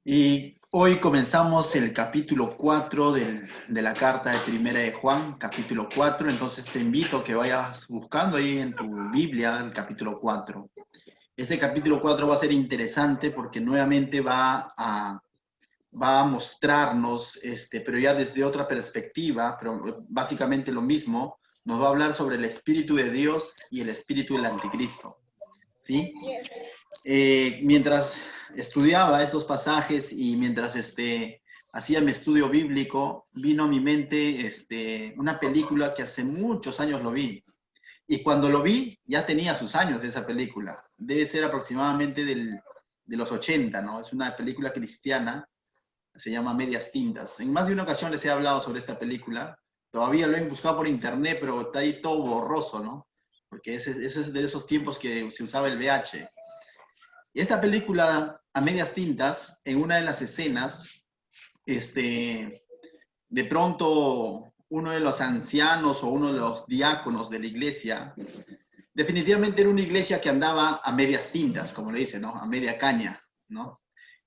Y hoy comenzamos el capítulo 4 de la carta de Primera de Juan, capítulo 4. Entonces te invito a que vayas buscando ahí en tu Biblia el capítulo 4. Este capítulo 4 va a ser interesante porque nuevamente va a mostrarnos, pero ya desde otra perspectiva, pero básicamente lo mismo, nos va a hablar sobre el Espíritu de Dios y el Espíritu del Anticristo. ¿Sí? Mientras estudiaba estos pasajes y mientras hacía mi estudio bíblico, vino a mi mente una película que hace muchos años lo vi. Y cuando lo vi, ya tenía sus años esa película. Debe ser aproximadamente de los 80, ¿no? Es una película cristiana, se llama Medias Tintas. En más de una ocasión les he hablado sobre esta película. Todavía lo he buscado por internet, pero está ahí todo borroso, ¿no? Porque ese es de esos tiempos que se usaba el VH. Y esta película, a medias tintas, en una de las escenas, de pronto uno de los ancianos o uno de los diáconos de la iglesia, definitivamente era una iglesia que andaba a medias tintas, como le dicen, ¿no? A media caña, ¿no?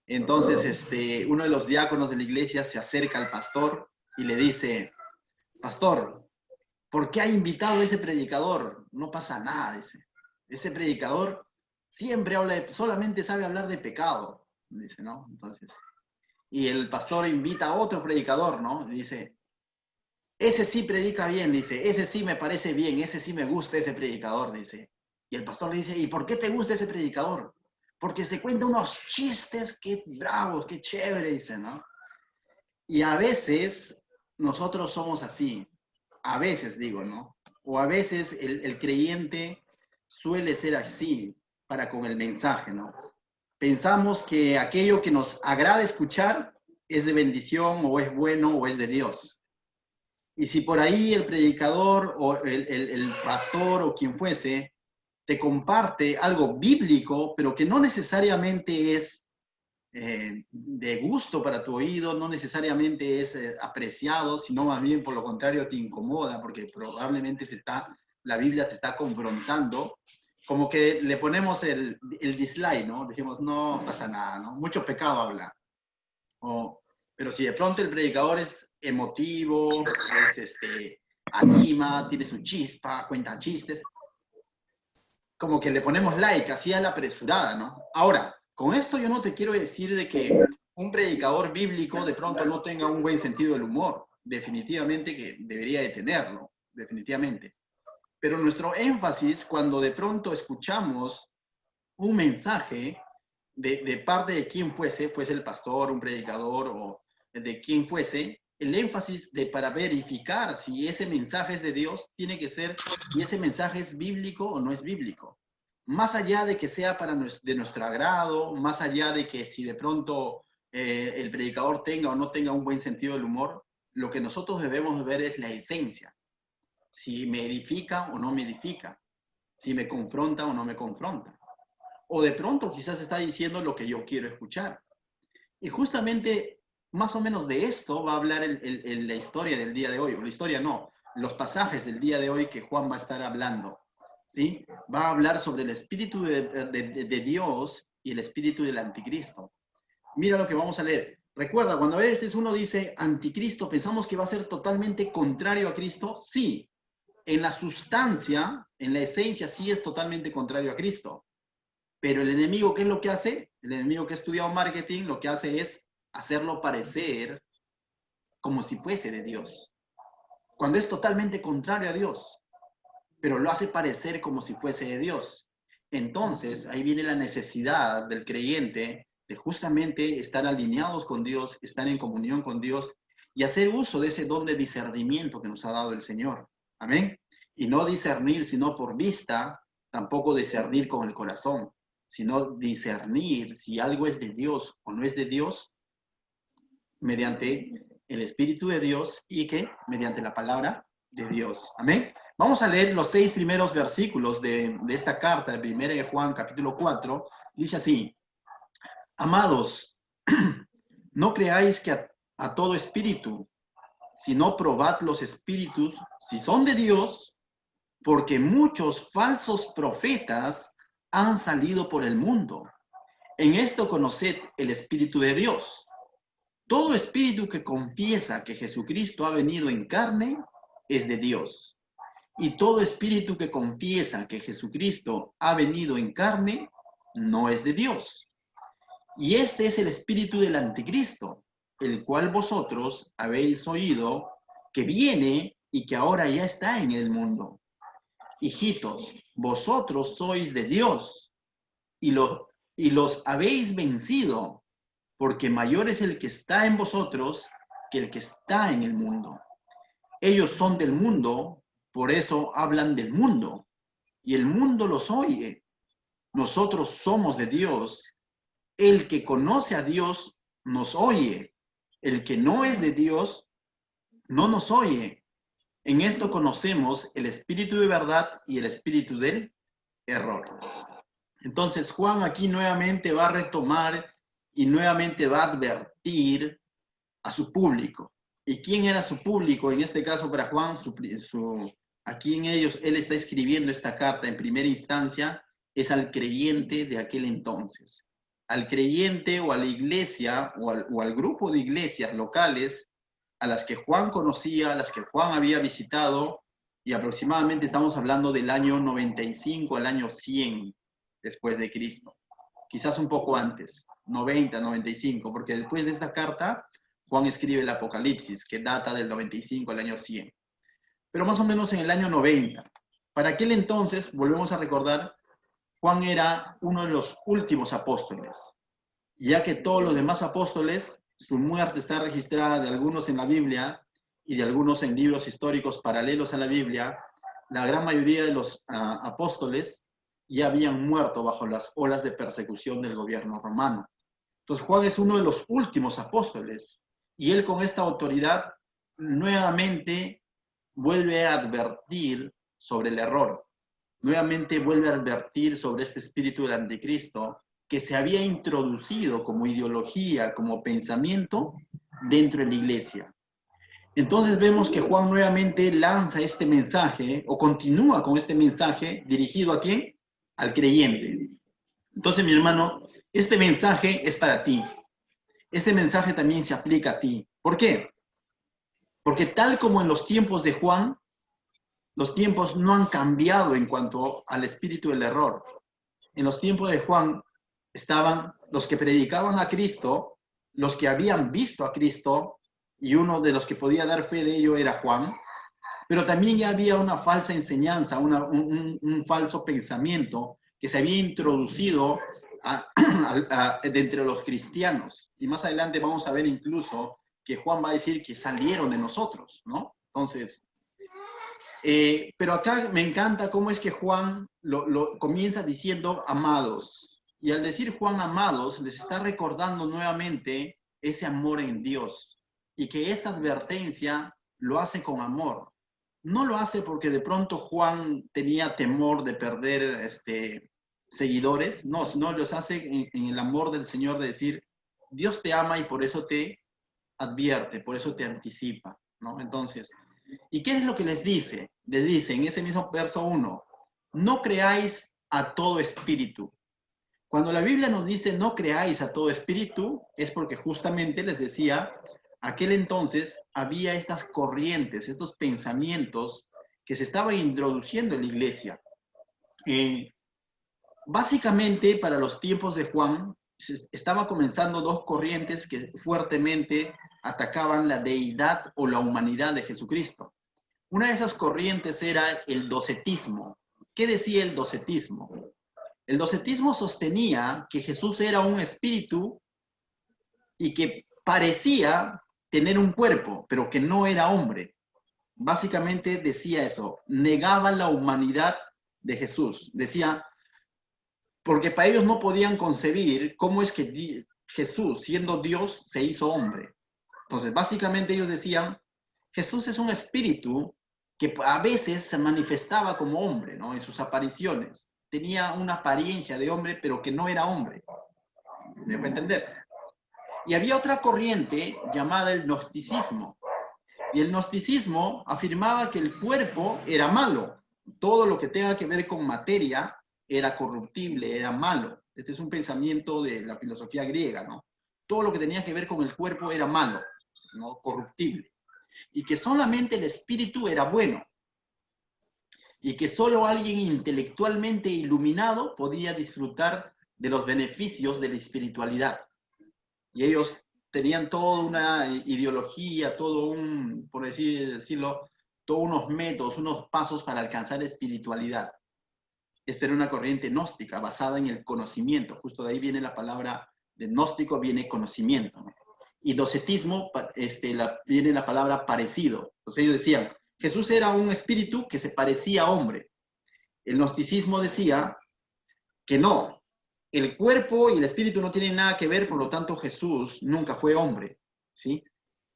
Entonces, uno de los diáconos de la iglesia se acerca al pastor y le dice, pastor, ¿por qué ha invitado a ese predicador? No pasa nada, dice. Ese predicador siempre solamente sabe hablar de pecado, dice, ¿no? Entonces, y el pastor invita a otro predicador, ¿no? Y dice, ese sí predica bien, dice, ese sí me parece bien, ese sí me gusta ese predicador, dice. Y el pastor le dice, ¿y por qué te gusta ese predicador? Porque se cuenta unos chistes, qué bravos, qué chévere, dice, ¿no? Y a veces nosotros somos así, a veces digo, ¿no? O a veces el creyente suele ser así para con el mensaje, ¿no? Pensamos que aquello que nos agrada escuchar es de bendición o es bueno o es de Dios. Y si por ahí el predicador o el pastor o quien fuese te comparte algo bíblico, pero que no necesariamente es de gusto para tu oído, no necesariamente es apreciado, sino más bien por lo contrario te incomoda, porque probablemente la Biblia te está confrontando, como que le ponemos el dislike, ¿no? Decimos, no pasa nada, ¿no? Mucho pecado habla. Pero si de pronto el predicador es emotivo, anima, tiene su chispa, cuenta chistes, como que le ponemos like, así a la apresurada, ¿no? Ahora, con esto yo no te quiero decir de que un predicador bíblico de pronto no tenga un buen sentido del humor. Definitivamente que debería de tenerlo, definitivamente. Pero nuestro énfasis cuando de pronto escuchamos un mensaje de parte de quien fuese el pastor, un predicador o de quien fuese, el énfasis para verificar si ese mensaje es de Dios tiene que ser si ese mensaje es bíblico o no es bíblico. Más allá de que sea de nuestro agrado, más allá de que si de pronto el predicador tenga o no tenga un buen sentido del humor, lo que nosotros debemos ver es la esencia. Si me edifica o no me edifica, si me confronta o no me confronta. O de pronto quizás está diciendo lo que yo quiero escuchar. Y justamente más o menos de esto va a hablar la historia del día de hoy, o la historia no, los pasajes del día de hoy que Juan va a estar hablando. ¿Sí? Va a hablar sobre el espíritu de Dios y el espíritu del anticristo. Mira lo que vamos a leer. Recuerda, cuando a veces uno dice anticristo, pensamos que va a ser totalmente contrario a Cristo. Sí, en la sustancia, en la esencia, sí es totalmente contrario a Cristo. Pero el enemigo, ¿qué es lo que hace? El enemigo que ha estudiado marketing lo que hace es hacerlo parecer como si fuese de Dios, cuando es totalmente contrario a Dios, pero lo hace parecer como si fuese de Dios. Entonces, ahí viene la necesidad del creyente de justamente estar alineados con Dios, estar en comunión con Dios y hacer uso de ese don de discernimiento que nos ha dado el Señor. Amén. Y no discernir sino por vista, tampoco discernir con el corazón, sino discernir si algo es de Dios o no es de Dios mediante el Espíritu de Dios y que mediante la palabra de Dios. Amén. Vamos a leer los 6 primeros versículos de esta carta de 1 de Juan, capítulo 4. Dice así, amados, no creáis que a todo espíritu, sino probad los espíritus si son de Dios, porque muchos falsos profetas han salido por el mundo. En esto conoced el Espíritu de Dios. Todo espíritu que confiesa que Jesucristo ha venido en carne es de Dios. Y todo espíritu que confiesa que Jesucristo ha venido en carne no es de Dios. Y este es el espíritu del anticristo, el cual vosotros habéis oído que viene y que ahora ya está en el mundo. Hijitos, vosotros sois de Dios y los habéis vencido, porque mayor es el que está en vosotros que el que está en el mundo. Ellos son del mundo, por eso hablan del mundo, y el mundo los oye. Nosotros somos de Dios. El que conoce a Dios nos oye. El que no es de Dios no nos oye. En esto conocemos el espíritu de verdad y el espíritu del error. Entonces Juan aquí nuevamente va a retomar y nuevamente va a advertir a su público. ¿Y quién era su público? En este caso para Juan, aquí en ellos, él está escribiendo esta carta en primera instancia, es al creyente de aquel entonces. Al creyente o a la iglesia o al grupo de iglesias locales a las que Juan conocía, a las que Juan había visitado, y aproximadamente estamos hablando del año 95 al año 100 después de Cristo. Quizás un poco antes, 90, 95, porque después de esta carta, Juan escribe el Apocalipsis, que data del 95 al año 100. Pero más o menos en el año 90. Para aquel entonces, volvemos a recordar, Juan era uno de los últimos apóstoles, ya que todos los demás apóstoles, su muerte está registrada de algunos en la Biblia y de algunos en libros históricos paralelos a la Biblia. La gran mayoría de los apóstoles ya habían muerto bajo las olas de persecución del gobierno romano. Entonces Juan es uno de los últimos apóstoles y él con esta autoridad nuevamente vuelve a advertir sobre el error. Nuevamente vuelve a advertir sobre este espíritu del anticristo que se había introducido como ideología, como pensamiento dentro de la iglesia. Entonces vemos que Juan nuevamente lanza este mensaje o continúa con este mensaje dirigido ¿a quién? Al creyente. Entonces, mi hermano, este mensaje es para ti. Este mensaje también se aplica a ti. ¿Por qué? Porque tal como en los tiempos de Juan, los tiempos no han cambiado en cuanto al espíritu del error. En los tiempos de Juan estaban los que predicaban a Cristo, los que habían visto a Cristo, y uno de los que podía dar fe de ello era Juan, pero también ya había una falsa enseñanza, un falso pensamiento que se había introducido de entre los cristianos. Y más adelante vamos a ver incluso que Juan va a decir que salieron de nosotros, ¿no? Entonces, pero acá me encanta cómo es que Juan lo comienza diciendo amados. Y al decir Juan amados, les está recordando nuevamente ese amor en Dios. Y que esta advertencia lo hace con amor. No lo hace porque de pronto Juan tenía temor de perder seguidores, no, sino los hace en el amor del Señor de decir, Dios te ama y por eso te advierte, por eso te anticipa, ¿no? Entonces, ¿y qué es lo que les dice? Les dice en ese mismo verso 1, no creáis a todo espíritu. Cuando la Biblia nos dice no creáis a todo espíritu, es porque justamente les decía, aquel entonces había estas corrientes, estos pensamientos que se estaban introduciendo en la iglesia. Básicamente, para los tiempos de Juan, estaba comenzando dos corrientes que fuertemente atacaban la deidad o la humanidad de Jesucristo. Una de esas corrientes era el docetismo. ¿Qué decía el docetismo? El docetismo sostenía que Jesús era un espíritu y que parecía tener un cuerpo, pero que no era hombre. Básicamente decía eso, negaba la humanidad de Jesús. Decía, porque para ellos no podían concebir cómo es que Jesús, siendo Dios, se hizo hombre. Entonces, básicamente ellos decían, Jesús es un espíritu que a veces se manifestaba como hombre, ¿no? En sus apariciones. Tenía una apariencia de hombre, pero que no era hombre. ¿Me dejo entender? Y había otra corriente llamada el gnosticismo. Y el gnosticismo afirmaba que el cuerpo era malo. Todo lo que tenga que ver con materia era corruptible, era malo. Este es un pensamiento de la filosofía griega, ¿no? Todo lo que tenía que ver con el cuerpo era malo, ¿no? Corruptible. Y que solamente el espíritu era bueno. Y que solo alguien intelectualmente iluminado podía disfrutar de los beneficios de la espiritualidad. Y ellos tenían toda una ideología, todo un, por así decirlo, todos unos métodos, unos pasos para alcanzar espiritualidad. Esta era una corriente gnóstica basada en el conocimiento. Justo de ahí viene la palabra de gnóstico, viene conocimiento, ¿no? Y docetismo, viene la palabra parecido. Entonces ellos decían, Jesús era un espíritu que se parecía a hombre. El gnosticismo decía que no, el cuerpo y el espíritu no tienen nada que ver, por lo tanto Jesús nunca fue hombre, ¿sí?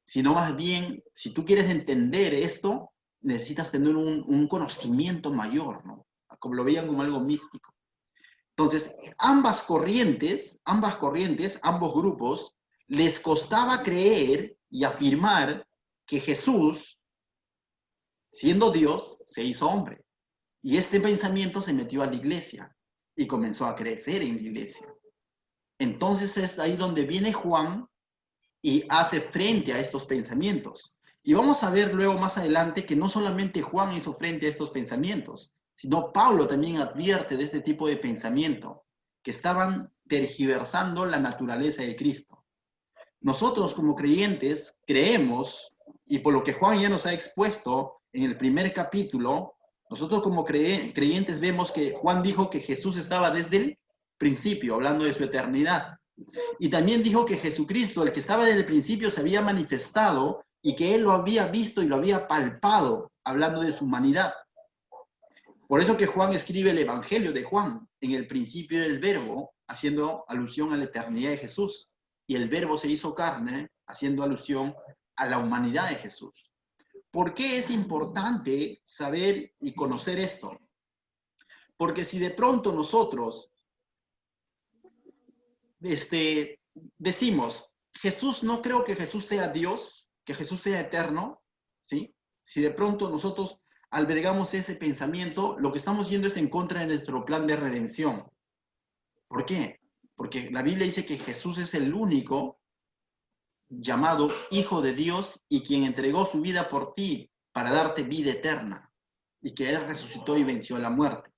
Sino más bien, si tú quieres entender esto, necesitas tener un conocimiento mayor, ¿no? Como lo veían como algo místico. Entonces, ambas corrientes, ambos grupos, les costaba creer y afirmar que Jesús, siendo Dios, se hizo hombre. Y este pensamiento se metió a la iglesia y comenzó a crecer en la iglesia. Entonces es ahí donde viene Juan y hace frente a estos pensamientos. Y vamos a ver luego más adelante que no solamente Juan hizo frente a estos pensamientos, sino Pablo también advierte de este tipo de pensamiento, que estaban tergiversando la naturaleza de Cristo. Nosotros como creyentes creemos, y por lo que Juan ya nos ha expuesto en el primer capítulo, nosotros como creyentes vemos que Juan dijo que Jesús estaba desde el principio, hablando de su eternidad. Y también dijo que Jesucristo, el que estaba desde el principio, se había manifestado y que él lo había visto y lo había palpado, hablando de su humanidad. Por eso que Juan escribe el Evangelio de Juan, en el principio del Verbo, haciendo alusión a la eternidad de Jesús. Y el Verbo se hizo carne, haciendo alusión a la humanidad de Jesús. ¿Por qué es importante saber y conocer esto? Porque si de pronto nosotros decimos, Jesús, no creo que Jesús sea Dios, que Jesús sea eterno, ¿sí? Si de pronto nosotros albergamos ese pensamiento, lo que estamos yendo es en contra de nuestro plan de redención. ¿Por qué? Porque la Biblia dice que Jesús es el único llamado Hijo de Dios y quien entregó su vida por ti para darte vida eterna, y que Él resucitó y venció a la muerte.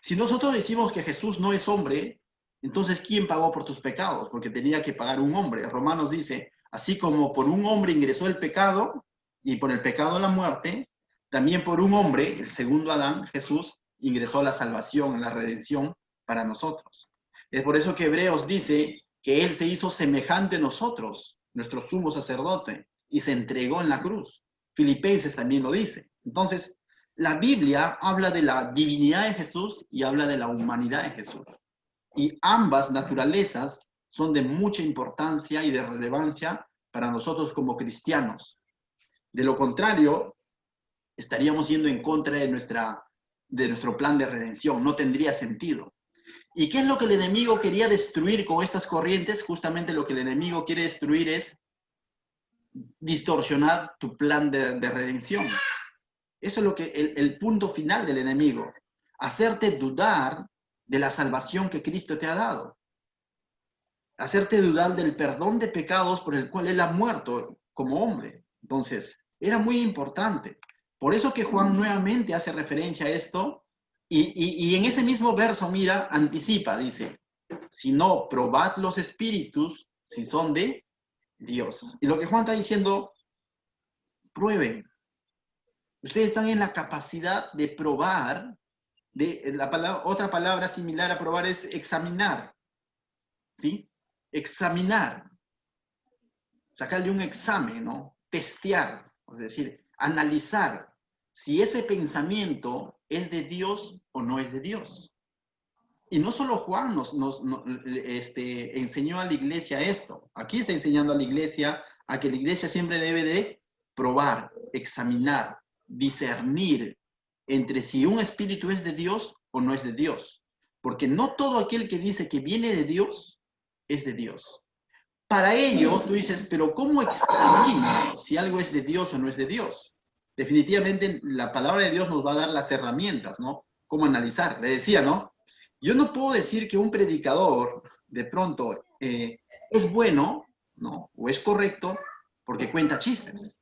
Si nosotros decimos que Jesús no es hombre, entonces ¿quién pagó por tus pecados? Porque tenía que pagar un hombre. Romanos dice, así como por un hombre ingresó el pecado, y por el pecado la muerte, también por un hombre, el segundo Adán, Jesús, ingresó la salvación, la redención para nosotros. Es por eso que Hebreos dice que Él se hizo semejante a nosotros, nuestro sumo sacerdote, y se entregó en la cruz. Filipenses también lo dice. Entonces, la Biblia habla de la divinidad de Jesús y habla de la humanidad de Jesús. Y ambas naturalezas son de mucha importancia y de relevancia para nosotros como cristianos. De lo contrario, estaríamos yendo en contra de nuestro plan de redención. No tendría sentido. ¿Y qué es lo que el enemigo quería destruir con estas corrientes? Justamente lo que el enemigo quiere destruir es distorsionar tu plan de redención. Eso es lo que el punto final del enemigo. Hacerte dudar de la salvación que Cristo te ha dado. Hacerte dudar del perdón de pecados por el cual Él ha muerto como hombre. Entonces, era muy importante. Por eso que Juan nuevamente hace referencia a esto. Y en ese mismo verso, mira, anticipa, dice, si no, probad los espíritus si son de Dios. Y lo que Juan está diciendo, prueben. Ustedes están en la capacidad de probar, otra palabra similar a probar es examinar, ¿sí? Examinar. Sacarle un examen, ¿no? Testear, es decir, analizar si ese pensamiento es de Dios o no es de Dios. Y no solo Juan nos enseñó a la iglesia esto. Aquí está enseñando a la iglesia a que la iglesia siempre debe de probar, examinar, discernir entre si un espíritu es de Dios o no es de Dios. Porque no todo aquel que dice que viene de Dios es de Dios. Para ello, tú dices, pero ¿cómo examino si algo es de Dios o no es de Dios? Definitivamente la palabra de Dios nos va a dar las herramientas, ¿no? Cómo analizar. Le decía, ¿no? Yo no puedo decir que un predicador de pronto es bueno, ¿no? O es correcto porque cuenta chistes.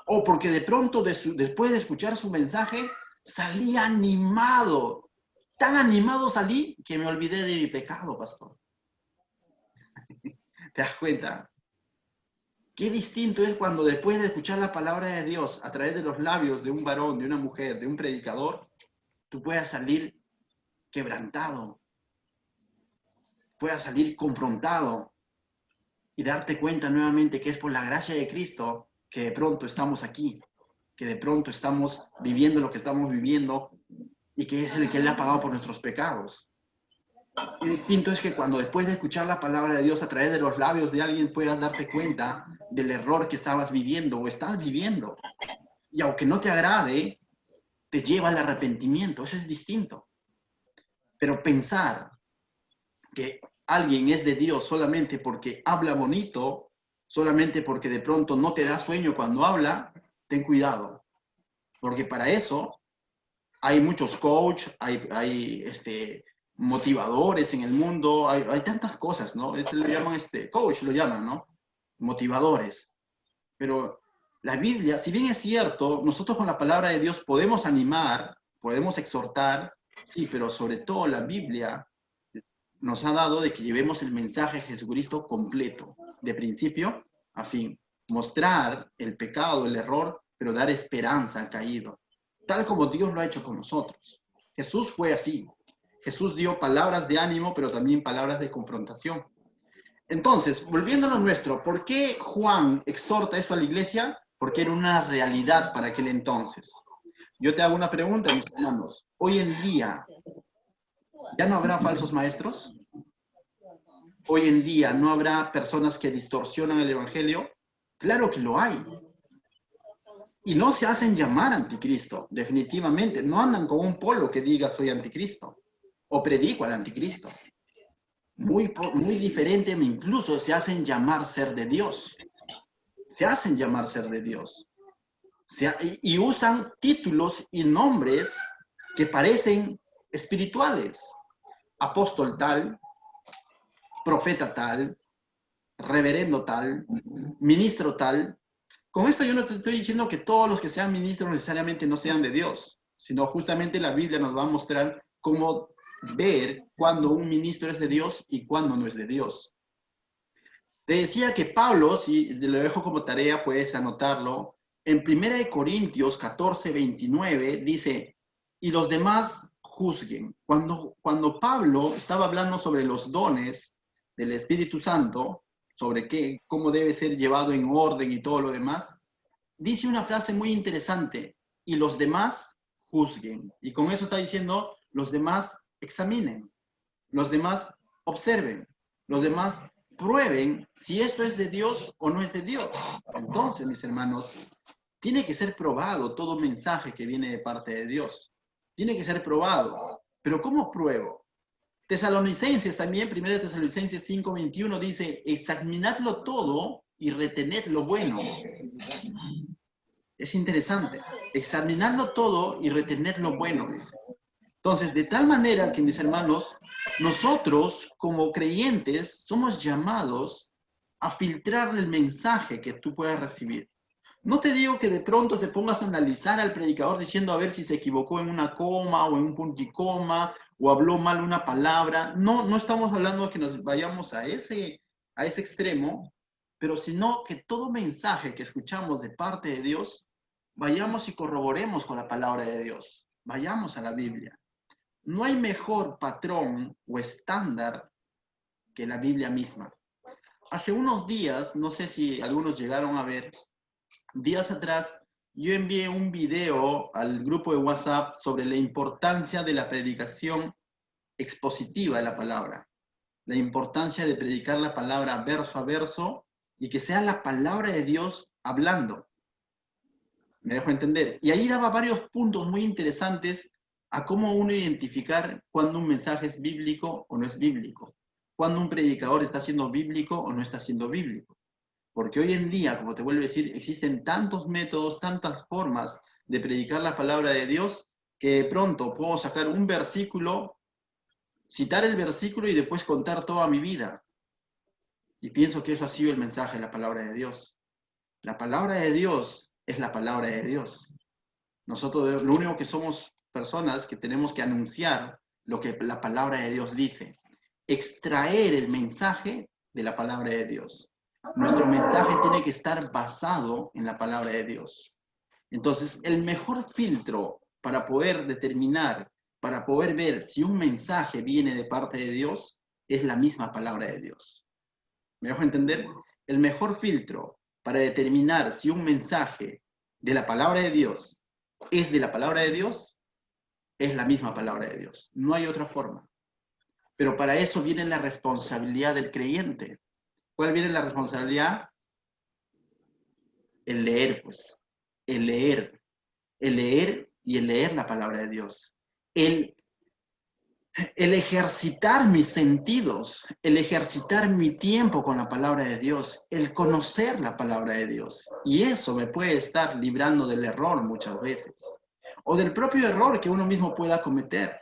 O porque de pronto después de escuchar su mensaje salí animado. Tan animado salí que me olvidé de mi pecado, pastor. ¿Te das cuenta? Qué distinto es cuando después de escuchar la palabra de Dios a través de los labios de un varón, de una mujer, de un predicador, tú puedas salir quebrantado, puedas salir confrontado y darte cuenta nuevamente que es por la gracia de Cristo que de pronto estamos aquí, que de pronto estamos viviendo lo que estamos viviendo y que es el que Él ha pagado por nuestros pecados. Y distinto es que cuando después de escuchar la palabra de Dios a través de los labios de alguien puedas darte cuenta del error que estabas viviendo o estás viviendo. Y aunque no te agrade, te lleva al arrepentimiento. Eso es distinto. Pero pensar que alguien es de Dios solamente porque habla bonito, solamente porque de pronto no te da sueño cuando habla, ten cuidado. Porque para eso hay muchos coaches, hay motivadores en el mundo, hay tantas cosas, ¿no? Lo llaman coach, lo llaman, ¿no? Motivadores. Pero la Biblia, si bien es cierto, nosotros con la palabra de Dios podemos animar, podemos exhortar, sí, pero sobre todo la Biblia nos ha dado de que llevemos el mensaje de Jesucristo completo, de principio a fin. Mostrar el pecado, el error, pero dar esperanza al caído, tal como Dios lo ha hecho con nosotros. Jesús fue así. Jesús dio palabras de ánimo, pero también palabras de confrontación. Entonces, volviendo a lo nuestro, ¿por qué Juan exhorta esto a la iglesia? Porque era una realidad para aquel entonces. Yo te hago una pregunta, mis hermanos. Hoy en día, ¿ya no habrá falsos maestros? Hoy en día, ¿no habrá personas que distorsionan el evangelio? Claro que lo hay. Y no se hacen llamar anticristo, definitivamente. No andan con un polo que diga soy anticristo o predico al anticristo. Muy diferente, incluso se hacen llamar ser de Dios. Se hacen llamar ser de Dios. Y usan títulos y nombres que parecen espirituales. Apóstol tal, profeta tal, reverendo tal, ministro tal. Con esto yo no te estoy diciendo que todos los que sean ministros necesariamente no sean de Dios, sino justamente la Biblia nos va a mostrar cómo ver cuándo un ministro es de Dios y cuándo no es de Dios. Te decía que Pablo, si te lo dejo como tarea, puedes anotarlo, en 1 Corintios 14, 29, dice, y los demás juzguen. Cuando Pablo estaba hablando sobre los dones del Espíritu Santo, sobre cómo debe ser llevado en orden y todo lo demás, dice una frase muy interesante, y los demás juzguen. Y con eso está diciendo, los demás examinen, los demás observen, los demás prueben si esto es de Dios o no es de Dios. Entonces, mis hermanos, tiene que ser probado todo mensaje que viene de parte de Dios. Tiene que ser probado. Pero ¿cómo pruebo? Tesalonicenses también, 1 Tesalonicenses 5:21 dice, examinadlo todo y retened lo bueno. Es interesante. Examinadlo todo y retened lo bueno, dice. Entonces, de tal manera que, mis hermanos, nosotros como creyentes somos llamados a filtrar el mensaje que tú puedas recibir. No te digo que de pronto te pongas a analizar al predicador diciendo a ver si se equivocó en una coma o en un punto y coma o habló mal una palabra. No, no estamos hablando de que nos vayamos a ese extremo, pero sino que todo mensaje que escuchamos de parte de Dios, vayamos y corroboremos con la palabra de Dios. Vayamos a la Biblia. No hay mejor patrón o estándar que la Biblia misma. Hace unos días, no sé si algunos llegaron a ver, días atrás, yo envié un video al grupo de WhatsApp sobre la importancia de la predicación expositiva de la palabra. La importancia de predicar la palabra verso a verso y que sea la palabra de Dios hablando. Me dejo entender. Y ahí daba varios puntos muy interesantes a cómo uno identificar cuando un mensaje es bíblico o no es bíblico. Cuando un predicador está siendo bíblico o no está siendo bíblico. Porque hoy en día, como te vuelvo a decir, existen tantos métodos, tantas formas de predicar la palabra de Dios, que de pronto puedo sacar un versículo citar el versículo y después contar toda mi vida. Y pienso que eso ha sido el mensaje de la palabra de Dios. La palabra de Dios es la palabra de Dios. Nosotros lo único que somos personas que tenemos que anunciar lo que la palabra de Dios dice. Extraer el mensaje de la palabra de Dios. Nuestro mensaje tiene que estar basado en la palabra de Dios. Entonces, el mejor filtro para poder determinar, para poder ver si un mensaje viene de parte de Dios, es la misma palabra de Dios. ¿Me dejo entender? El mejor filtro para determinar si un mensaje de la palabra de Dios es de la palabra de Dios, es la misma palabra de Dios. No hay otra forma. Pero para eso viene la responsabilidad del creyente. ¿Cuál viene la responsabilidad? El leer, pues. El leer. El leer y el leer la palabra de Dios. El ejercitar mis sentidos, el ejercitar mi tiempo con la palabra de Dios, el conocer la palabra de Dios. Y eso me puede estar librando del error muchas veces. O del propio error que uno mismo pueda cometer.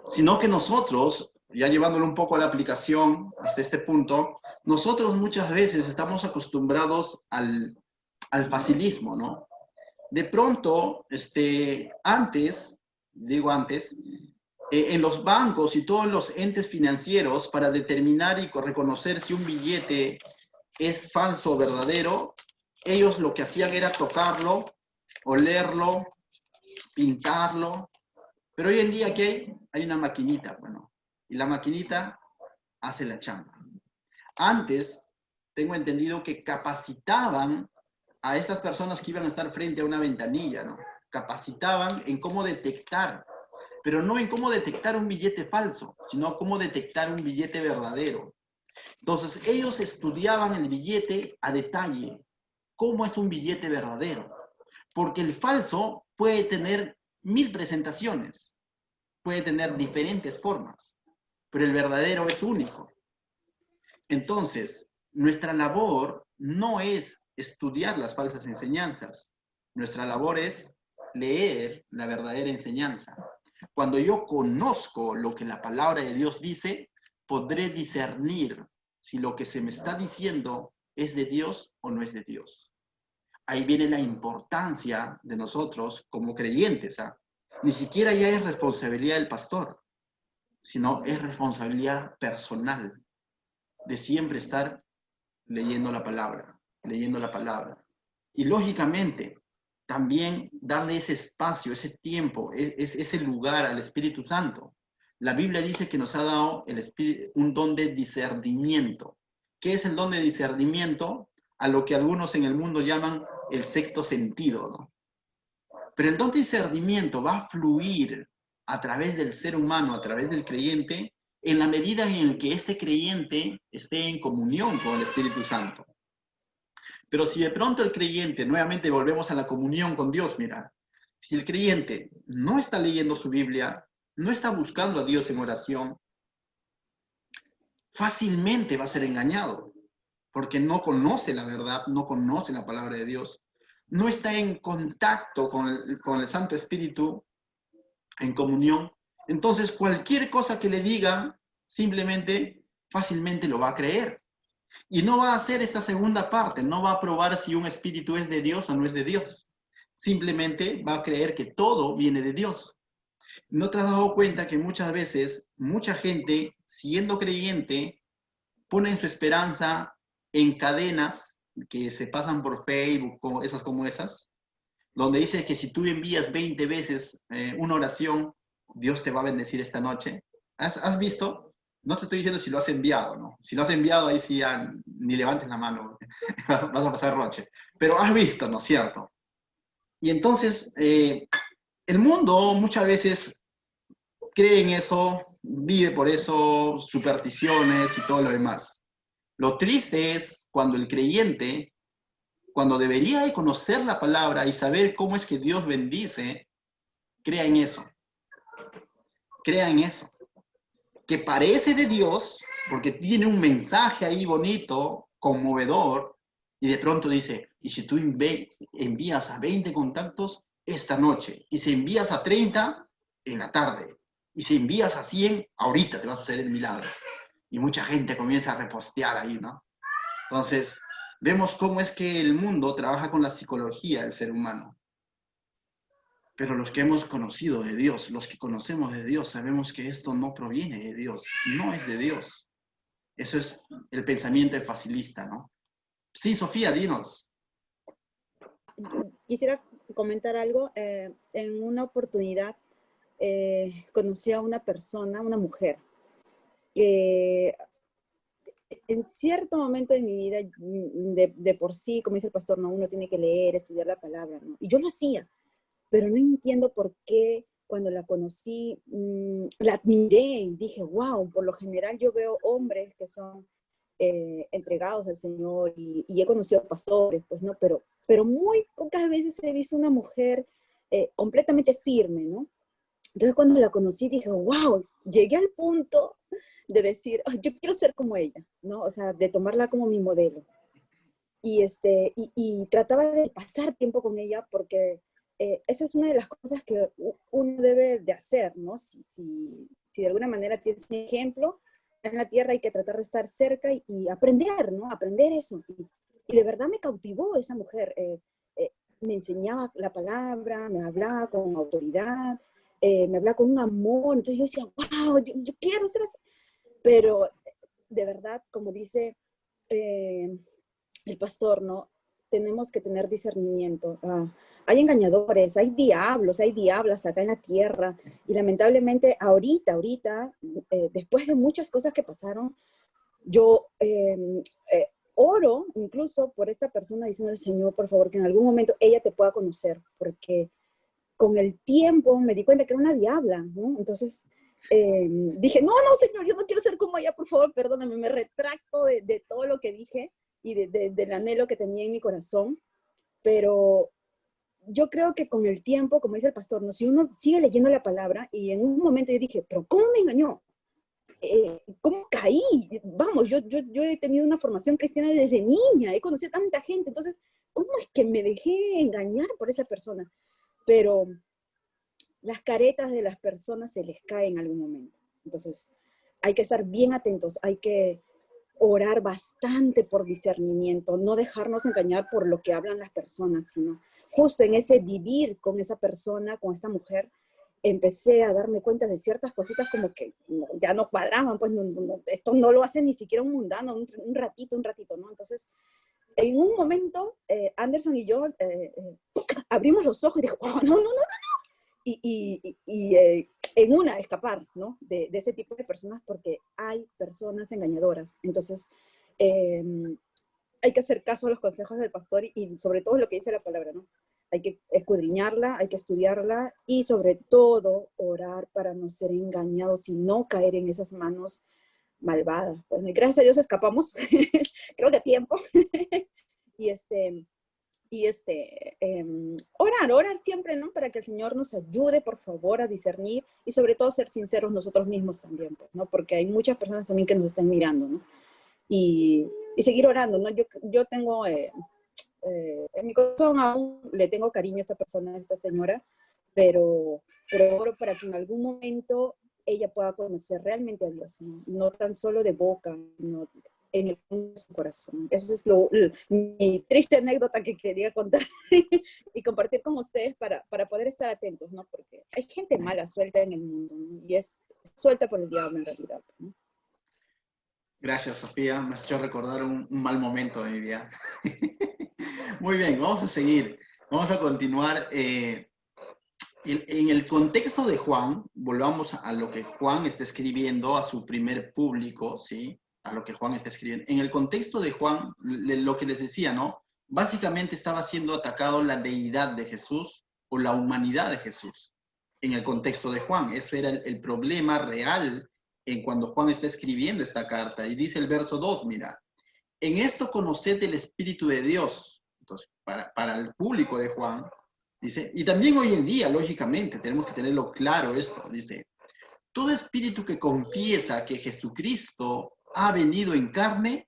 Sino que nosotros, ya llevándolo un poco a la aplicación hasta este punto, nosotros muchas veces estamos acostumbrados al facilismo, ¿no? De pronto, antes, en los bancos y todos los entes financieros, para determinar y reconocer si un billete es falso o verdadero, ellos lo que hacían era tocarlo, olerlo, pintarlo. Pero hoy en día, ¿qué hay? Una maquinita, bueno, y la maquinita hace la chamba. Antes, tengo entendido que capacitaban a estas personas que iban a estar frente a una ventanilla, ¿no? Capacitaban en cómo detectar, pero no en cómo detectar un billete falso, sino cómo detectar un billete verdadero. Entonces, ellos estudiaban el billete a detalle, cómo es un billete verdadero, porque el falso puede tener 1000 presentaciones, puede tener diferentes formas, pero el verdadero es único. Entonces, nuestra labor no es estudiar las falsas enseñanzas. Nuestra labor es leer la verdadera enseñanza. Cuando yo conozco lo que la palabra de Dios dice, podré discernir si lo que se me está diciendo es de Dios o no es de Dios. Ahí viene la importancia de nosotros como creyentes. Ni siquiera ya es responsabilidad del pastor, sino es responsabilidad personal de siempre estar leyendo la palabra, leyendo la palabra. Y lógicamente, también darle ese espacio, ese tiempo, ese lugar al Espíritu Santo. La Biblia dice que nos ha dado un don de discernimiento. ¿Qué es el don de discernimiento? A lo que algunos en el mundo llaman el sexto sentido, ¿no? Pero el don de discernimiento va a fluir a través del ser humano, a través del creyente, en la medida en que este creyente esté en comunión con el Espíritu Santo. Pero si de pronto el creyente, nuevamente volvemos a la comunión con Dios, mira, si el creyente no está leyendo su Biblia, no está buscando a Dios en oración, fácilmente va a ser engañado, porque no conoce la verdad, no conoce la palabra de Dios, no está en contacto con el Santo Espíritu, en comunión. Entonces, cualquier cosa que le digan, simplemente, fácilmente lo va a creer. Y no va a hacer esta segunda parte, no va a probar si un espíritu es de Dios o no es de Dios. Simplemente va a creer que todo viene de Dios. ¿No te has dado cuenta que muchas veces, mucha gente, siendo creyente, pone su esperanza en cadenas que se pasan por Facebook, como esas, donde dice que si tú envías 20 veces una oración, Dios te va a bendecir esta noche? ¿Has visto? No te estoy diciendo si lo has enviado, ¿no? Si lo has enviado, ahí sí ya ni levantes la mano, vas a pasar roche. Pero has visto, ¿no es cierto? Y entonces, el mundo muchas veces cree en eso, vive por eso, supersticiones y todo lo demás. Lo triste es cuando el creyente, cuando debería de conocer la palabra y saber cómo es que Dios bendice, crea en eso. Crea en eso. Que parece de Dios, porque tiene un mensaje ahí bonito, conmovedor, y de pronto dice, y si tú envías a 20 contactos esta noche, y si envías a 30 en la tarde, Y si envías a 100, ahorita te va a suceder el milagro. Y mucha gente comienza a repostear ahí, ¿no? Entonces, vemos cómo es que el mundo trabaja con la psicología del ser humano. Pero los que hemos conocido de Dios, los que conocemos de Dios, sabemos que esto no proviene de Dios, no es de Dios. Eso es el pensamiento facilista, ¿no? Sí, Sofía, dinos. Quisiera comentar algo. En una oportunidad conocí a una persona, una mujer, que en cierto momento de mi vida, de por sí, como dice el pastor, no, uno tiene que leer, estudiar la palabra, ¿no? Y yo lo hacía, pero no entiendo por qué cuando la conocí, la admiré y dije, wow, por lo general yo veo hombres que son entregados al Señor y he conocido pastores, pues, ¿no? Pero muy pocas veces he visto una mujer completamente firme, ¿no? Entonces cuando la conocí dije, wow, llegué al punto de decir, "Ay, yo quiero ser como ella, ¿no? O sea, de tomarla como mi modelo. Y trataba de pasar tiempo con ella porque esa es una de las cosas que uno debe de hacer, ¿no? Si de alguna manera tienes un ejemplo en la tierra, hay que tratar de estar cerca y aprender, ¿no? Aprender eso. Y de verdad me cautivó esa mujer. Me enseñaba la palabra, me hablaba con autoridad, me hablaba con un amor. Entonces yo decía, wow, yo quiero ser así. Pero de verdad, como dice el pastor, ¿no? Tenemos que tener discernimiento. Hay engañadores, hay diablos, hay diablas acá en la tierra. Y lamentablemente ahorita, después de muchas cosas que pasaron, yo oro incluso por esta persona diciendo al Señor, por favor, que en algún momento ella te pueda conocer, porque con el tiempo me di cuenta que era una diabla, ¿no? Entonces dije, no, Señor, yo no quiero ser como ella, por favor, perdóname, me retracto de todo lo que dije y del anhelo que tenía en mi corazón, pero yo creo que con el tiempo, como dice el pastor, ¿no? Si uno sigue leyendo la palabra y en un momento yo dije, pero ¿cómo me engañó? ¿Cómo caí? Vamos, yo he tenido una formación cristiana desde niña, he conocido a tanta gente, entonces, ¿cómo es que me dejé engañar por esa persona? Pero las caretas de las personas se les caen en algún momento. Entonces, hay que estar bien atentos, hay que orar bastante por discernimiento, no dejarnos engañar por lo que hablan las personas, sino justo en ese vivir con esa persona, con esta mujer, empecé a darme cuenta de ciertas cositas como que ya no cuadraban, pues esto no lo hace ni siquiera un mundano, un ratito, ¿no? Entonces, en un momento, Anderson y yo abrimos los ojos y dijo, oh, no, en una escapar, ¿no? De ese tipo de personas porque hay personas engañadoras. Entonces, hay que hacer caso a los consejos del pastor y sobre todo lo que dice la palabra, ¿no? Hay que escudriñarla, hay que estudiarla y sobre todo orar para no ser engañados y no caer en esas manos malvadas. Pues gracias a Dios escapamos, creo que a tiempo. y orar siempre, ¿no? Para que el Señor nos ayude, por favor, a discernir y sobre todo ser sinceros nosotros mismos también, pues, ¿no? Porque hay muchas personas también que nos están mirando, ¿no? Y seguir orando, ¿no? Yo tengo, en mi corazón aún le tengo cariño a esta persona, a esta señora, pero oro para que en algún momento ella pueda conocer realmente a Dios, ¿no? No tan solo de boca, sino en el fondo de su corazón. Eso es mi triste anécdota que quería contar y compartir con ustedes para poder estar atentos, ¿no? Porque hay gente mala suelta en el mundo, ¿no? Y es suelta por el diablo en realidad, ¿no? Gracias, Sofía. Me has hecho recordar un mal momento de mi vida. Muy bien, vamos a seguir. Vamos a continuar. En el contexto de Juan, volvamos a lo que Juan está escribiendo a su primer público, ¿sí? A lo que Juan está escribiendo. En el contexto de Juan, lo que les decía, ¿no? Básicamente estaba siendo atacado la deidad de Jesús o la humanidad de Jesús. En el contexto de Juan, eso era el problema real en cuando Juan está escribiendo esta carta. Y dice el verso 2, mira, en esto conoced el Espíritu de Dios. Entonces, para el público de Juan, dice, y también hoy en día, lógicamente, tenemos que tenerlo claro esto, dice, todo espíritu que confiesa que Jesucristo ha venido en carne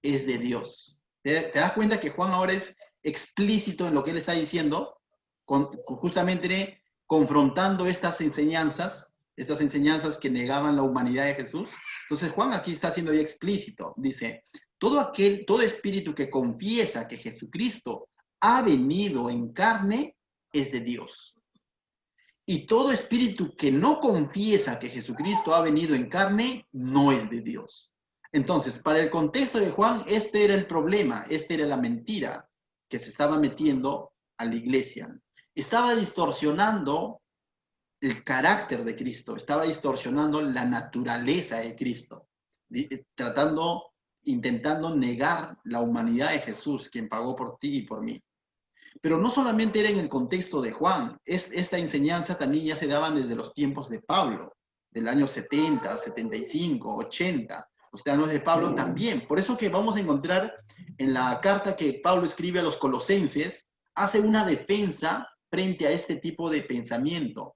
es de Dios. ¿Te das cuenta que Juan ahora es explícito en lo que él está diciendo? Justamente confrontando estas enseñanzas estas enseñanzas que negaban la humanidad de Jesús. Entonces Juan aquí está siendo ya explícito. Dice, todo espíritu que confiesa que Jesucristo ha venido en carne es de Dios. Y todo espíritu que no confiesa que Jesucristo ha venido en carne no es de Dios. Entonces, para el contexto de Juan, este era el problema, esta era la mentira que se estaba metiendo a la iglesia. Estaba distorsionando el carácter de Cristo, estaba distorsionando la naturaleza de Cristo, intentando negar la humanidad de Jesús, quien pagó por ti y por mí. Pero no solamente era en el contexto de Juan, esta enseñanza también ya se daba desde los tiempos de Pablo, del año 70, 75, 80. Los años de Pablo también. Por eso que vamos a encontrar en la carta que Pablo escribe a los colosenses, hace una defensa frente a este tipo de pensamiento.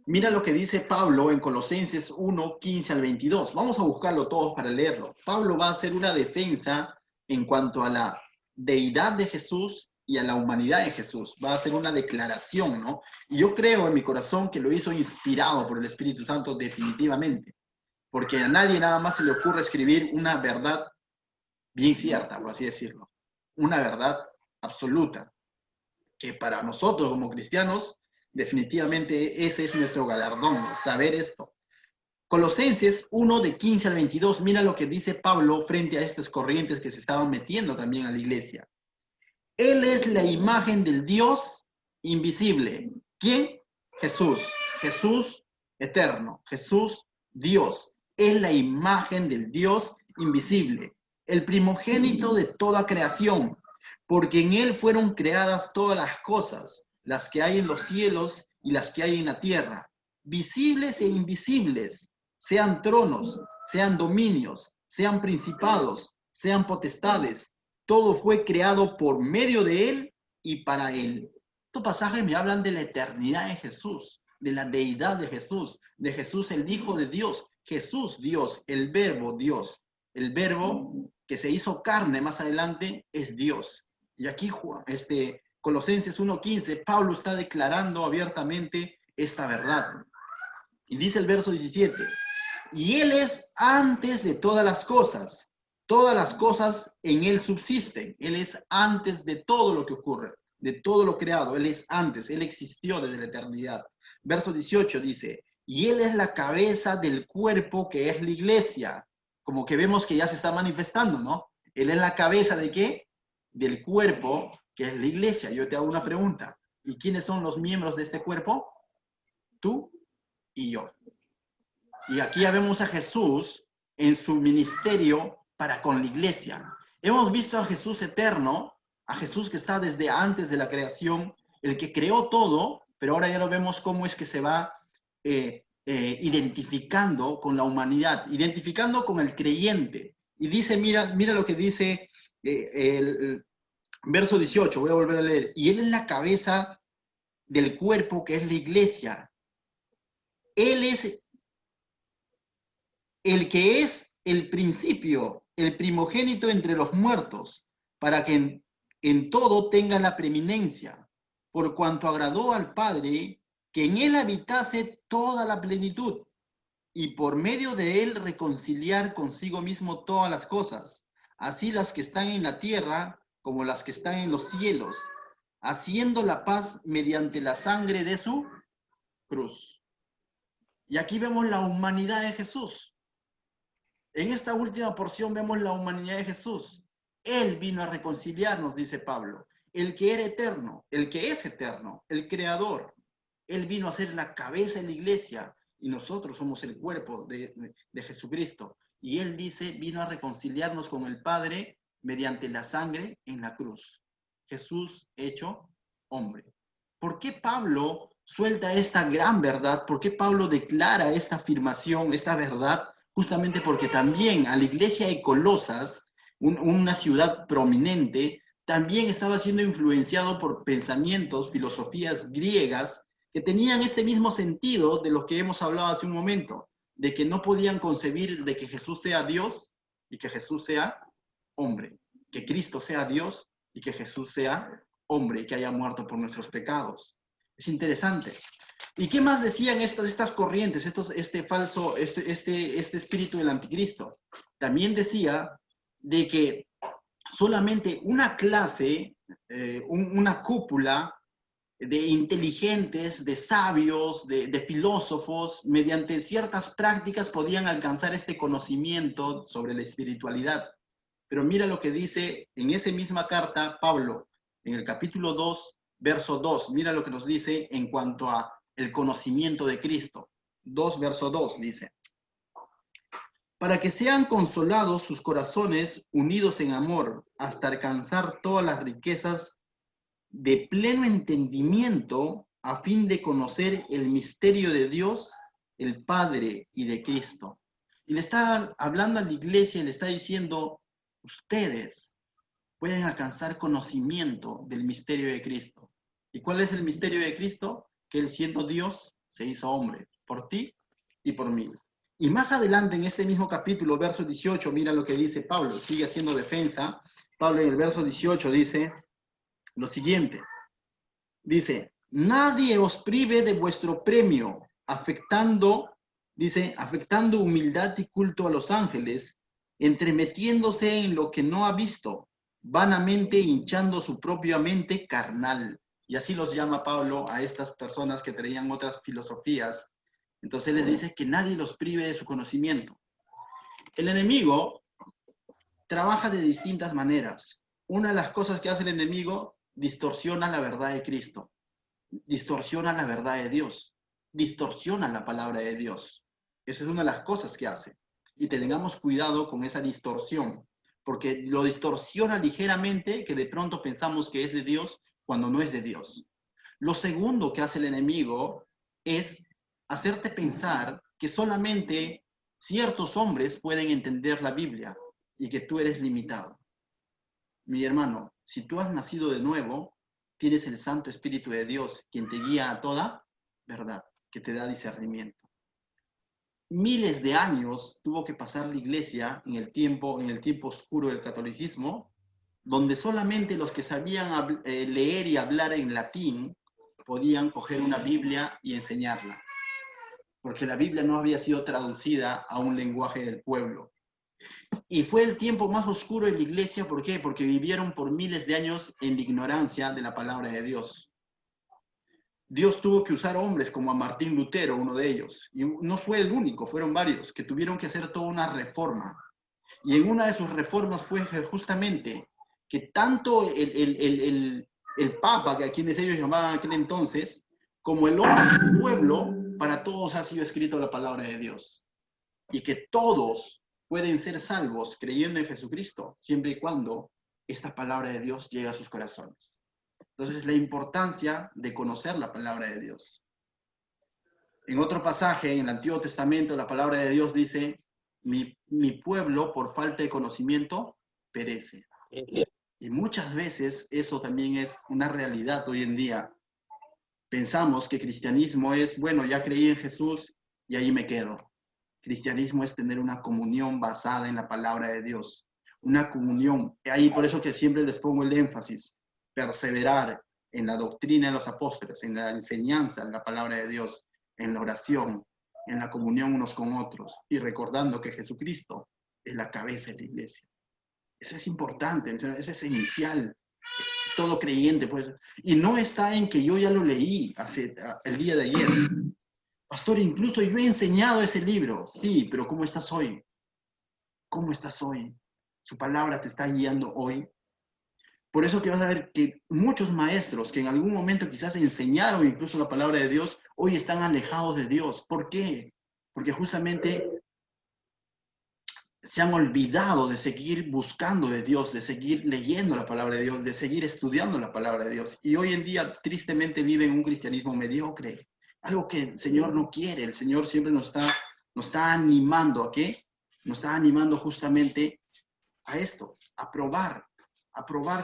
Mira lo que dice Pablo en Colosenses 1, 15 al 22. Vamos a buscarlo todos para leerlo. Pablo va a hacer una defensa en cuanto a la deidad de Jesús y a la humanidad de Jesús. Va a hacer una declaración, ¿no? Y yo creo en mi corazón que lo hizo inspirado por el Espíritu Santo definitivamente. Porque a nadie nada más se le ocurre escribir una verdad bien cierta, por así decirlo. Una verdad absoluta. Que para nosotros como cristianos, definitivamente ese es nuestro galardón, saber esto. Colosenses 1 de 15 al 22, mira lo que dice Pablo frente a estas corrientes que se estaban metiendo también a la iglesia. Él es la imagen del Dios invisible. ¿Quién? Jesús. Jesús eterno. Jesús Dios. Es la imagen del Dios invisible. El primogénito de toda creación. Porque en Él fueron creadas todas las cosas, las que hay en los cielos y las que hay en la tierra, visibles e invisibles, sean tronos, sean dominios, sean principados, sean potestades. Todo fue creado por medio de Él y para Él. Estos pasajes me hablan de la eternidad de Jesús, de la deidad de Jesús el Hijo de Dios, Jesús Dios, el Verbo Dios. El Verbo que se hizo carne más adelante es Dios. Y aquí Colosenses 1:15, Pablo está declarando abiertamente esta verdad. Y dice el verso 17, y Él es antes de todas las cosas en Él subsisten. Él es antes de todo lo que ocurre, de todo lo creado. Él es antes, Él existió desde la eternidad. Verso 18 dice, y Él es la cabeza del cuerpo que es la iglesia. Como que vemos que ya se está manifestando, ¿no? Él es la cabeza ¿de qué? Del cuerpo que es la iglesia. Yo te hago una pregunta. ¿Y quiénes son los miembros de este cuerpo? Tú y yo. Y aquí ya vemos a Jesús en su ministerio para con la iglesia. Hemos visto a Jesús eterno, a Jesús que está desde antes de la creación, el que creó todo, pero ahora ya lo vemos cómo es que se va identificando con la humanidad, identificando con el creyente. Y dice, mira lo que dice el verso 18, voy a volver a leer. Y Él es la cabeza del cuerpo que es la iglesia. Él es el que es el principio, el primogénito entre los muertos, para que en todo tenga la preeminencia, por cuanto agradó al Padre que en Él habitase toda la plenitud, y por medio de Él reconciliar consigo mismo todas las cosas, así las que están en la tierra como las que están en los cielos, haciendo la paz mediante la sangre de su cruz. Y aquí vemos la humanidad de Jesús. En esta última porción vemos la humanidad de Jesús. Él vino a reconciliarnos, dice Pablo. El que era eterno, el que es eterno, el creador. Él vino a ser la cabeza de la iglesia y nosotros somos el cuerpo de Jesucristo. Y Él dice, vino a reconciliarnos con el Padre mediante la sangre en la cruz. Jesús hecho hombre. ¿Por qué Pablo suelta esta gran verdad? ¿Por qué Pablo declara esta afirmación, esta verdad? Justamente porque también a la iglesia de Colosas, una ciudad prominente, también estaba siendo influenciado por pensamientos, filosofías griegas que tenían este mismo sentido de lo que hemos hablado hace un momento, de que no podían concebir de que Jesús sea Dios y que Jesús sea hombre, que Cristo sea Dios y que Jesús sea hombre y que haya muerto por nuestros pecados. Es interesante. ¿Y qué más decían estas corrientes, este espíritu del anticristo? También decía de que solamente una clase, una cúpula de inteligentes, de sabios, de filósofos, mediante ciertas prácticas podían alcanzar este conocimiento sobre la espiritualidad. Pero mira lo que dice en esa misma carta Pablo, en el capítulo 2, verso 2. Mira lo que nos dice en cuanto a el conocimiento de Cristo. 2, verso 2 dice: para que sean consolados sus corazones unidos en amor, hasta alcanzar todas las riquezas de pleno entendimiento, a fin de conocer el misterio de Dios, el Padre y de Cristo. Y le está hablando a la iglesia y le está diciendo, ustedes pueden alcanzar conocimiento del misterio de Cristo. ¿Y cuál es el misterio de Cristo? Que Él, siendo Dios, se hizo hombre, por ti y por mí. Y más adelante, en este mismo capítulo, verso 18, mira lo que dice Pablo, sigue haciendo defensa. Pablo en el verso 18 dice lo siguiente. Dice, nadie os prive de vuestro premio, afectando humildad y culto a los ángeles, entremetiéndose en lo que no ha visto, vanamente hinchando su propia mente carnal. Y así los llama Pablo a estas personas que traían otras filosofías. Entonces les dice que nadie los prive de su conocimiento. El enemigo trabaja de distintas maneras. Una de las cosas que hace el enemigo, distorsiona la verdad de Cristo, distorsiona la verdad de Dios, distorsiona la palabra de Dios. Esa es una de las cosas que hace. Y tengamos cuidado con esa distorsión, porque lo distorsiona ligeramente, que de pronto pensamos que es de Dios cuando no es de Dios. Lo segundo que hace el enemigo es hacerte pensar que solamente ciertos hombres pueden entender la Biblia y que tú eres limitado. Mi hermano, si tú has nacido de nuevo, tienes el Santo Espíritu de Dios, quien te guía a toda verdad, que te da discernimiento. Miles de años tuvo que pasar la iglesia en el tiempo oscuro del catolicismo, donde solamente los que sabían leer y hablar en latín podían coger una Biblia y enseñarla, porque la Biblia no había sido traducida a un lenguaje del pueblo. Y fue el tiempo más oscuro de la iglesia, ¿por qué? Porque vivieron por miles de años en la ignorancia de la palabra de Dios. Dios tuvo que usar hombres como a Martín Lutero, uno de ellos, y no fue el único, fueron varios, que tuvieron que hacer toda una reforma. Y en una de sus reformas fue justamente que tanto el Papa, que a quienes ellos llamaban aquel entonces, como el hombre del pueblo, para todos ha sido escrito la palabra de Dios. Y que todos pueden ser salvos creyendo en Jesucristo, siempre y cuando esta palabra de Dios llegue a sus corazones. Entonces, la importancia de conocer la palabra de Dios. En otro pasaje, en el Antiguo Testamento, la palabra de Dios dice, mi pueblo, por falta de conocimiento, perece. Y muchas veces eso también es una realidad hoy en día. Pensamos que cristianismo es, bueno, ya creí en Jesús y ahí me quedo. Cristianismo es tener una comunión basada en la palabra de Dios. Una comunión. Ahí por eso que siempre les pongo el énfasis. Perseverar en la doctrina de los apóstoles, en la enseñanza de la palabra de Dios, en la oración, en la comunión unos con otros, y recordando que Jesucristo es la cabeza de la iglesia. Eso es importante, eso es esencial. Todo creyente, pues. Y no está en que yo ya lo leí el día de ayer. Pastor, incluso yo he enseñado ese libro. Sí, pero ¿cómo estás hoy? ¿Cómo estás hoy? Su palabra te está guiando hoy. Por eso que vas a ver que muchos maestros que en algún momento quizás enseñaron incluso la palabra de Dios, hoy están alejados de Dios. ¿Por qué? Porque justamente se han olvidado de seguir buscando de Dios, de seguir leyendo la palabra de Dios, de seguir estudiando la palabra de Dios. Y hoy en día tristemente viven un cristianismo mediocre. Algo que el Señor no quiere. El Señor siempre nos está animando. ¿A qué? Nos está animando justamente a esto, a probar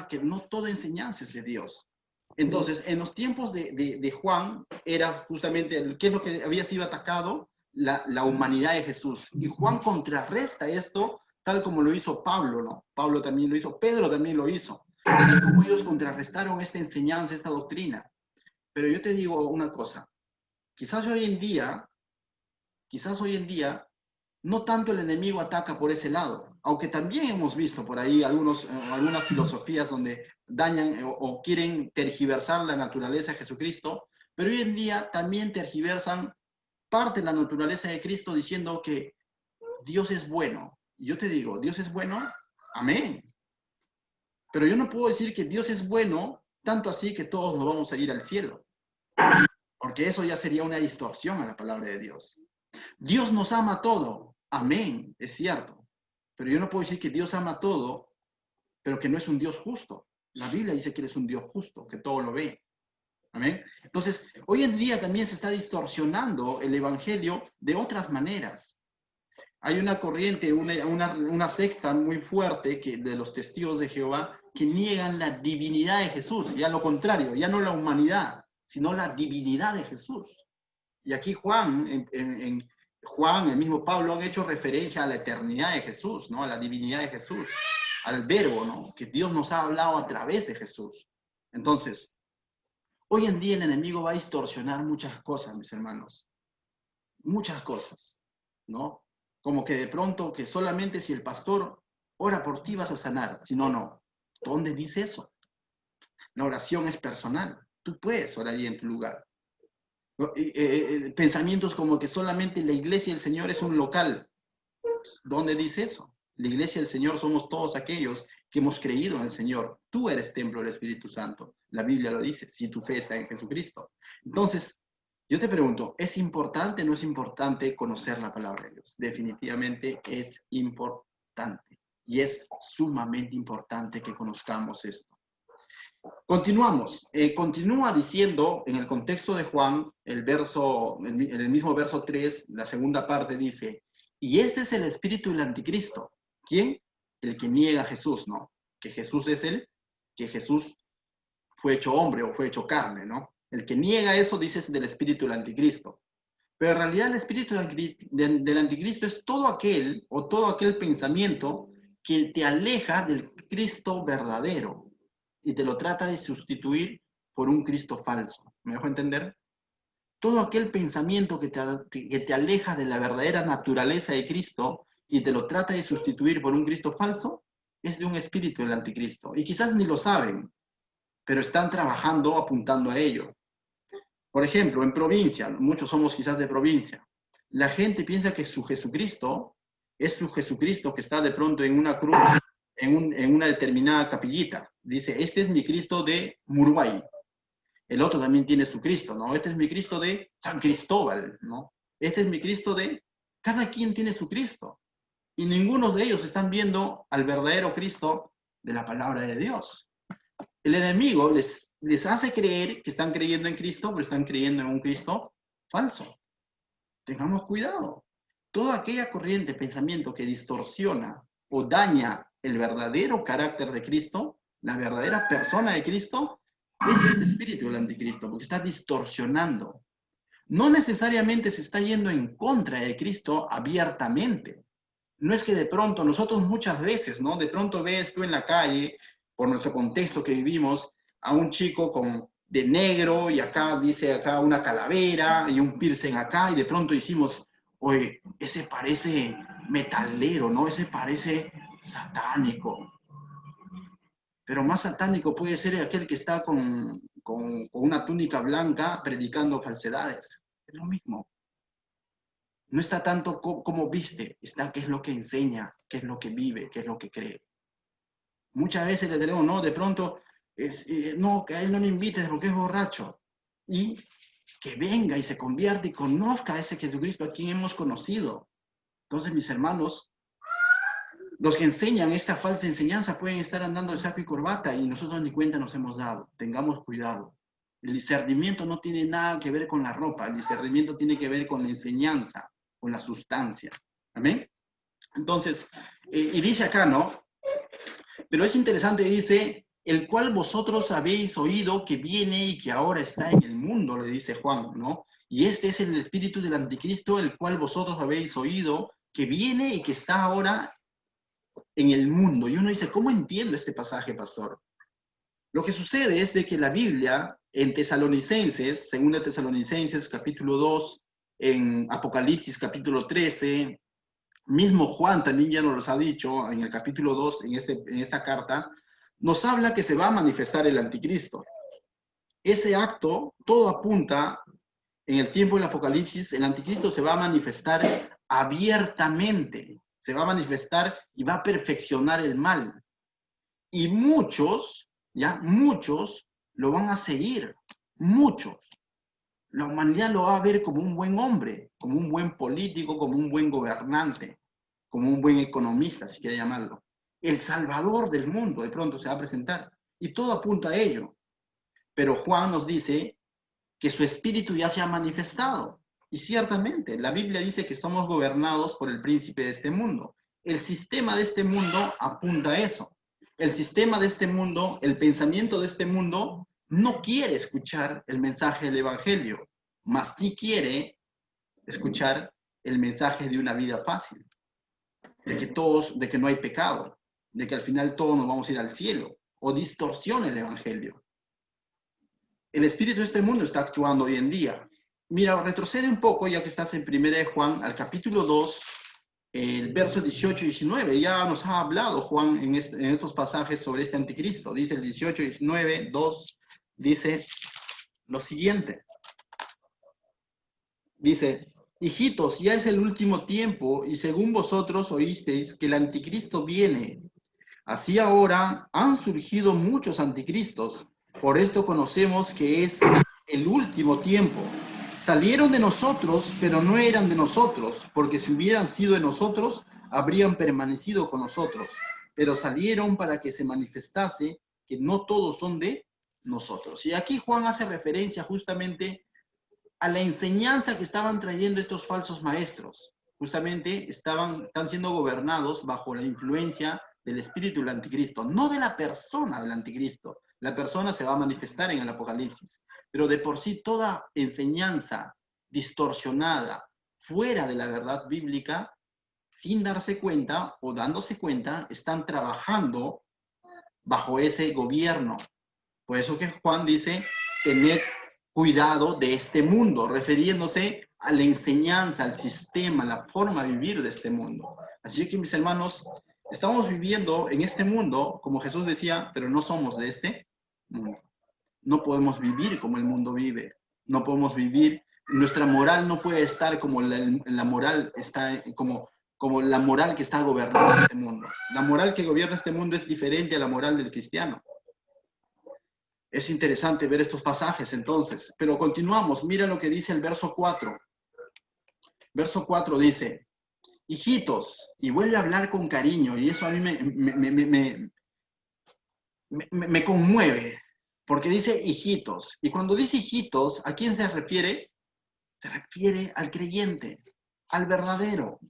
que no toda enseñanza es de Dios. Entonces, en los tiempos de Juan, era justamente, ¿qué es lo que había sido atacado? La humanidad de Jesús. Y Juan contrarresta esto tal como lo hizo Pablo, ¿no? Pablo también lo hizo, Pedro también lo hizo. Tal como ellos contrarrestaron esta enseñanza, esta doctrina. Pero yo te digo una cosa. quizás hoy en día, no tanto el enemigo ataca por ese lado, aunque también hemos visto por ahí algunas filosofías donde dañan o quieren tergiversar la naturaleza de Jesucristo, pero hoy en día también tergiversan parte de la naturaleza de Cristo diciendo que Dios es bueno. Y yo te digo, ¿Dios es bueno? Amén. Pero yo no puedo decir que Dios es bueno tanto así que todos nos vamos a ir al cielo, porque eso ya sería una distorsión a la palabra de Dios. Dios nos ama todo. Amén, es cierto. Pero yo no puedo decir que Dios ama todo, pero que no es un Dios justo. La Biblia dice que Él es un Dios justo, que todo lo ve. Amén. Entonces, hoy en día también se está distorsionando el evangelio de otras maneras. Hay una corriente, una secta muy fuerte de los testigos de Jehová que niegan la divinidad de Jesús, ya lo contrario, ya no la humanidad, sino la divinidad de Jesús. Y aquí Juan, el mismo Pablo, han hecho referencia a la eternidad de Jesús, ¿no? A la divinidad de Jesús, al verbo, ¿no? Que Dios nos ha hablado a través de Jesús. Entonces, hoy en día el enemigo va a distorsionar muchas cosas, mis hermanos. Muchas cosas, ¿no? Como que de pronto que solamente si el pastor ora por ti vas a sanar, si no, no. ¿Dónde dice eso? La oración es personal. Tú puedes orar ahí en tu lugar. Pensamientos como que solamente la iglesia del Señor es un local. ¿Dónde dice eso? La iglesia del Señor somos todos aquellos que hemos creído en el Señor. Tú eres templo del Espíritu Santo. La Biblia lo dice, si tu fe está en Jesucristo. Entonces, yo te pregunto, ¿es importante o no es importante conocer la palabra de Dios? Definitivamente es importante. Y es sumamente importante que conozcamos esto. Continuamos. Continúa diciendo, en el contexto de Juan, en el mismo verso 3, la segunda parte dice, y este es el espíritu del anticristo. ¿Quién? El que niega a Jesús, ¿no? Que Jesús es que Jesús fue hecho hombre o fue hecho carne, ¿no? El que niega eso dice es del espíritu del anticristo. Pero en realidad el espíritu del anticristo es todo aquel pensamiento que te aleja del Cristo verdadero y te lo trata de sustituir por un Cristo falso. ¿Me dejo entender? Todo aquel pensamiento que te aleja de la verdadera naturaleza de Cristo y te lo trata de sustituir por un Cristo falso, es de un espíritu del anticristo. Y quizás ni lo saben, pero están trabajando apuntando a ello. Por ejemplo, en provincia, muchos somos quizás de provincia, la gente piensa que su Jesucristo es su Jesucristo que está de pronto en una cruz, en una determinada capillita. Dice, este es mi Cristo de Muruay. El otro también tiene su Cristo, ¿no? Este es mi Cristo de San Cristóbal, ¿no? Este es mi Cristo de... Cada quien tiene su Cristo. Y ninguno de ellos están viendo al verdadero Cristo de la palabra de Dios. El enemigo les hace creer que están creyendo en Cristo, pero están creyendo en un Cristo falso. Tengamos cuidado. Toda aquella corriente de pensamiento que distorsiona o daña el verdadero carácter de Cristo, la verdadera persona de Cristo, es este espíritu del anticristo, porque está distorsionando. No necesariamente se está yendo en contra de Cristo abiertamente. No es que de pronto, nosotros muchas veces, ¿no? De pronto ves tú en la calle, por nuestro contexto que vivimos, a un chico de negro y acá dice acá una calavera y un piercing acá y de pronto decimos, oye, ese parece metalero, ¿no? Ese parece satánico. Pero más satánico puede ser aquel que está con una túnica blanca predicando falsedades. Es lo mismo. No está tanto como viste, está qué es lo que enseña, qué es lo que vive, qué es lo que cree. Muchas veces le tenemos, no, de pronto, no, que a él no le invites porque es borracho. Y que venga y se convierta y conozca a ese Jesucristo a quien hemos conocido. Entonces, mis hermanos, los que enseñan esta falsa enseñanza pueden estar andando de saco y corbata y nosotros ni cuenta nos hemos dado. Tengamos cuidado. El discernimiento no tiene nada que ver con la ropa, el discernimiento tiene que ver con la enseñanza, con la sustancia. ¿Amén? Entonces, y dice acá, ¿no? Pero es interesante, dice, el cual vosotros habéis oído que viene y que ahora está en el mundo, le dice Juan, ¿no? Y este es el espíritu del anticristo, el cual vosotros habéis oído que viene y que está ahora en el mundo. Y uno dice, ¿cómo entiendo este pasaje, pastor? Lo que sucede es de que la Biblia en Tesalonicenses, 2 Tesalonicenses capítulo 2, en Apocalipsis capítulo 13, mismo Juan también ya nos los ha dicho en el capítulo 2, en esta carta, nos habla que se va a manifestar el anticristo. Ese acto, todo apunta, en el tiempo del Apocalipsis, el anticristo se va a manifestar abiertamente, se va a manifestar y va a perfeccionar el mal. Y muchos lo van a seguir, muchos. La humanidad lo va a ver como un buen hombre, como un buen político, como un buen gobernante, como un buen economista, si quiere llamarlo. El salvador del mundo de pronto se va a presentar. Y todo apunta a ello. Pero Juan nos dice que su espíritu ya se ha manifestado. Y ciertamente, la Biblia dice que somos gobernados por el príncipe de este mundo. El sistema de este mundo apunta a eso. El sistema de este mundo, el pensamiento de este mundo, no quiere escuchar el mensaje del Evangelio, mas sí quiere escuchar el mensaje de una vida fácil, de que no hay pecado, de que al final todos nos vamos a ir al cielo, o distorsiona el Evangelio. El espíritu de este mundo está actuando hoy en día. Mira, retrocede un poco, ya que estás en 1 de Juan, al capítulo 2, el verso 18 y 19. Ya nos ha hablado Juan en estos pasajes sobre este anticristo. Dice el 18 y 19, 2, dice lo siguiente. Dice, hijitos, ya es el último tiempo, y según vosotros oísteis que el anticristo viene. Así ahora han surgido muchos anticristos. Por esto conocemos que es el último tiempo. Salieron de nosotros, pero no eran de nosotros, porque si hubieran sido de nosotros, habrían permanecido con nosotros. Pero salieron para que se manifestase que no todos son de nosotros. Y aquí Juan hace referencia justamente a la enseñanza que estaban trayendo estos falsos maestros. Justamente están siendo gobernados bajo la influencia del espíritu del anticristo, no de la persona del anticristo. La persona se va a manifestar en el Apocalipsis, pero de por sí toda enseñanza distorsionada, fuera de la verdad bíblica, sin darse cuenta o dándose cuenta, están trabajando bajo ese gobierno. Por eso que Juan dice, tened cuidado de este mundo, refiriéndose a la enseñanza, al sistema, la forma de vivir de este mundo. Así que, mis hermanos, estamos viviendo en este mundo, como Jesús decía, pero no somos de este mundo. No podemos vivir como el mundo vive. No podemos vivir, nuestra moral no puede estar como la moral está, como la moral que está gobernando este mundo. La moral que gobierna este mundo es diferente a la moral del cristiano. Es interesante ver estos pasajes entonces, pero continuamos. Mira lo que dice el verso 4. Verso 4 dice, hijitos, y vuelve a hablar con cariño, y eso a mí me conmueve, porque dice hijitos, y cuando dice hijitos, ¿a quién se refiere? Se refiere al creyente, al verdadero,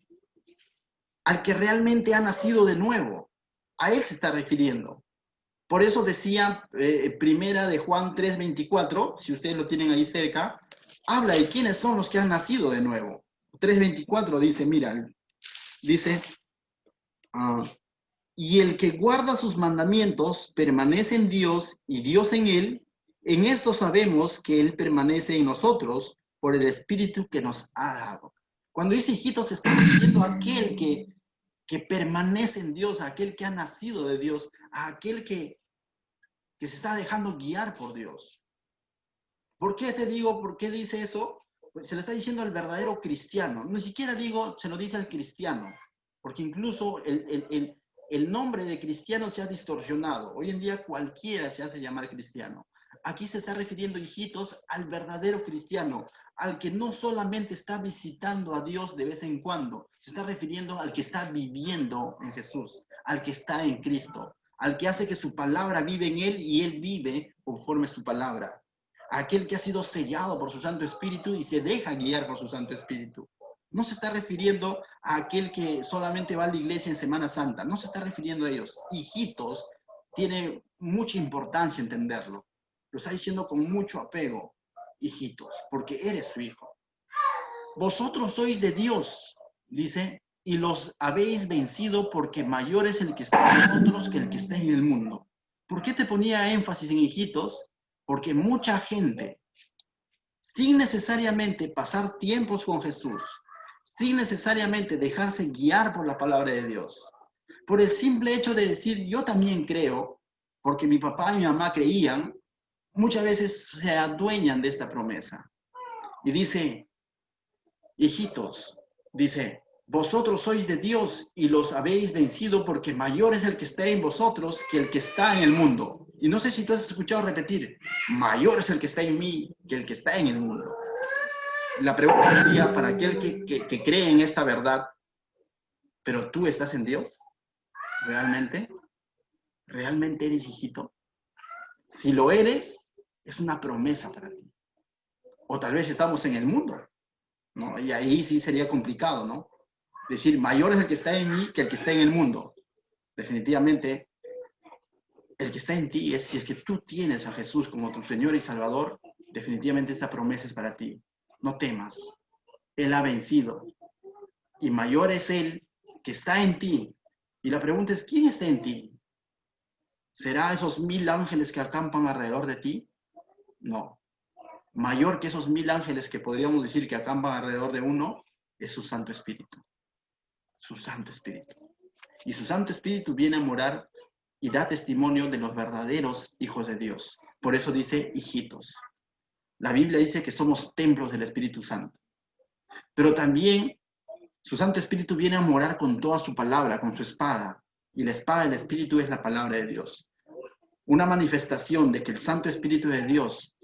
al que realmente ha nacido de nuevo. A él se está refiriendo. Por eso decía primera de Juan 3:24, si ustedes lo tienen ahí cerca, habla de quiénes son los que han nacido de nuevo. 3:24 dice, mira, dice, y el que guarda sus mandamientos permanece en Dios y Dios en él. En esto sabemos que él permanece en nosotros por el Espíritu que nos ha dado. Cuando dice hijitos, se está refiriendo a aquel que permanece en Dios, a aquel que ha nacido de Dios, a aquel que se está dejando guiar por Dios. ¿Por qué te digo, por qué dice eso? Pues se lo está diciendo al verdadero cristiano. Ni siquiera digo, se lo dice al cristiano, porque incluso el nombre de cristiano se ha distorsionado. Hoy en día cualquiera se hace llamar cristiano. Aquí se está refiriendo, hijitos, al verdadero cristiano, al que no solamente está visitando a Dios de vez en cuando, se está refiriendo al que está viviendo en Jesús, al que está en Cristo, al que hace que su palabra vive en él y él vive conforme su palabra. Aquel que ha sido sellado por su Santo Espíritu y se deja guiar por su Santo Espíritu. No se está refiriendo a aquel que solamente va a la iglesia en Semana Santa. No se está refiriendo a ellos. Hijitos, tiene mucha importancia entenderlo. Lo está diciendo con mucho apego. Hijitos, porque eres su hijo. Vosotros sois de Dios, dice, y los habéis vencido porque mayor es el que está en vosotros que el que está en el mundo. ¿Por qué te ponía énfasis en hijitos? Porque mucha gente, sin necesariamente pasar tiempos con Jesús, sin necesariamente dejarse guiar por la palabra de Dios, por el simple hecho de decir, yo también creo, porque mi papá y mi mamá creían, muchas veces se adueñan de esta promesa. Y dice, hijitos, dice, vosotros sois de Dios y los habéis vencido porque mayor es el que está en vosotros que el que está en el mundo. Y no sé si tú has escuchado repetir, mayor es el que está en mí que el que está en el mundo. La pregunta sería para aquel que cree en esta verdad, ¿pero tú estás en Dios? ¿Realmente? ¿Realmente eres hijito? Si lo eres, es una promesa para ti. O tal vez estamos en el mundo, ¿no? Y ahí sí sería complicado, ¿no? Decir, mayor es el que está en mí que el que está en el mundo. Definitivamente, el que está en ti es, si es que tú tienes a Jesús como tu Señor y Salvador, definitivamente esta promesa es para ti. No temas. Él ha vencido. Y mayor es Él que está en ti. Y la pregunta es, ¿quién está en ti? ¿Será esos 1000 ángeles que acampan alrededor de ti? No. Mayor que esos 1000 ángeles que podríamos decir que acampan alrededor de uno, es su Santo Espíritu. Su Santo Espíritu. Y su Santo Espíritu viene a morar y da testimonio de los verdaderos hijos de Dios. Por eso dice hijitos. La Biblia dice que somos templos del Espíritu Santo. Pero también su Santo Espíritu viene a morar con toda su palabra, con su espada. Y la espada del Espíritu es la palabra de Dios. Una manifestación de que el Santo Espíritu de Dios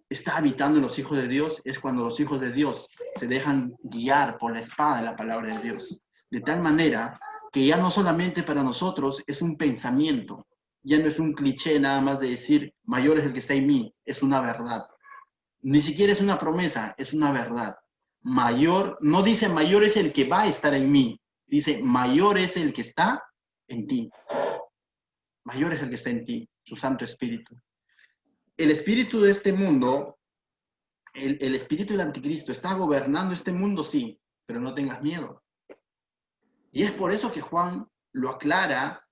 está habitando en los hijos de Dios es cuando los hijos de Dios se dejan guiar por la espada de la palabra de Dios. De tal manera que ya no solamente para nosotros es un pensamiento, ya no es un cliché nada más de decir, mayor es el que está en mí, es una verdad. Ni siquiera es una promesa, es una verdad. Mayor, no dice mayor es el que va a estar en mí, dice mayor es el que está en ti. Mayor es el que está en ti, su Santo Espíritu. El espíritu de este mundo, el espíritu del anticristo, ¿está gobernando este mundo? Sí, pero no tengas miedo. Y es por eso que Juan lo aclara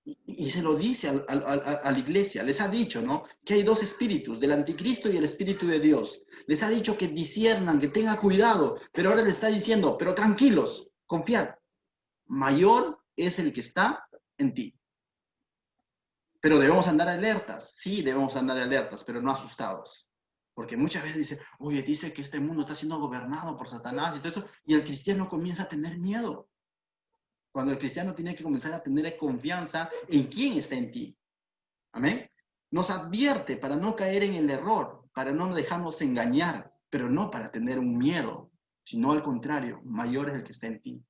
y se lo dice a la iglesia. Les ha dicho, ¿no? Que hay 2 espíritus, del anticristo y el espíritu de Dios. Les ha dicho que disciernan, que tengan cuidado, pero ahora les está diciendo, pero tranquilos, confiad. Mayor es el que está en ti. Pero debemos andar alertas, sí debemos andar alertas, pero no asustados. Porque muchas veces dice, oye, dice que este mundo está siendo gobernado por Satanás y todo eso, y el cristiano comienza a tener miedo. Cuando el cristiano tiene que comenzar a tener confianza en quién está en ti. Amén. Nos advierte para no caer en el error, para no dejarnos engañar, pero no para tener un miedo, sino al contrario, mayor es el que está en ti.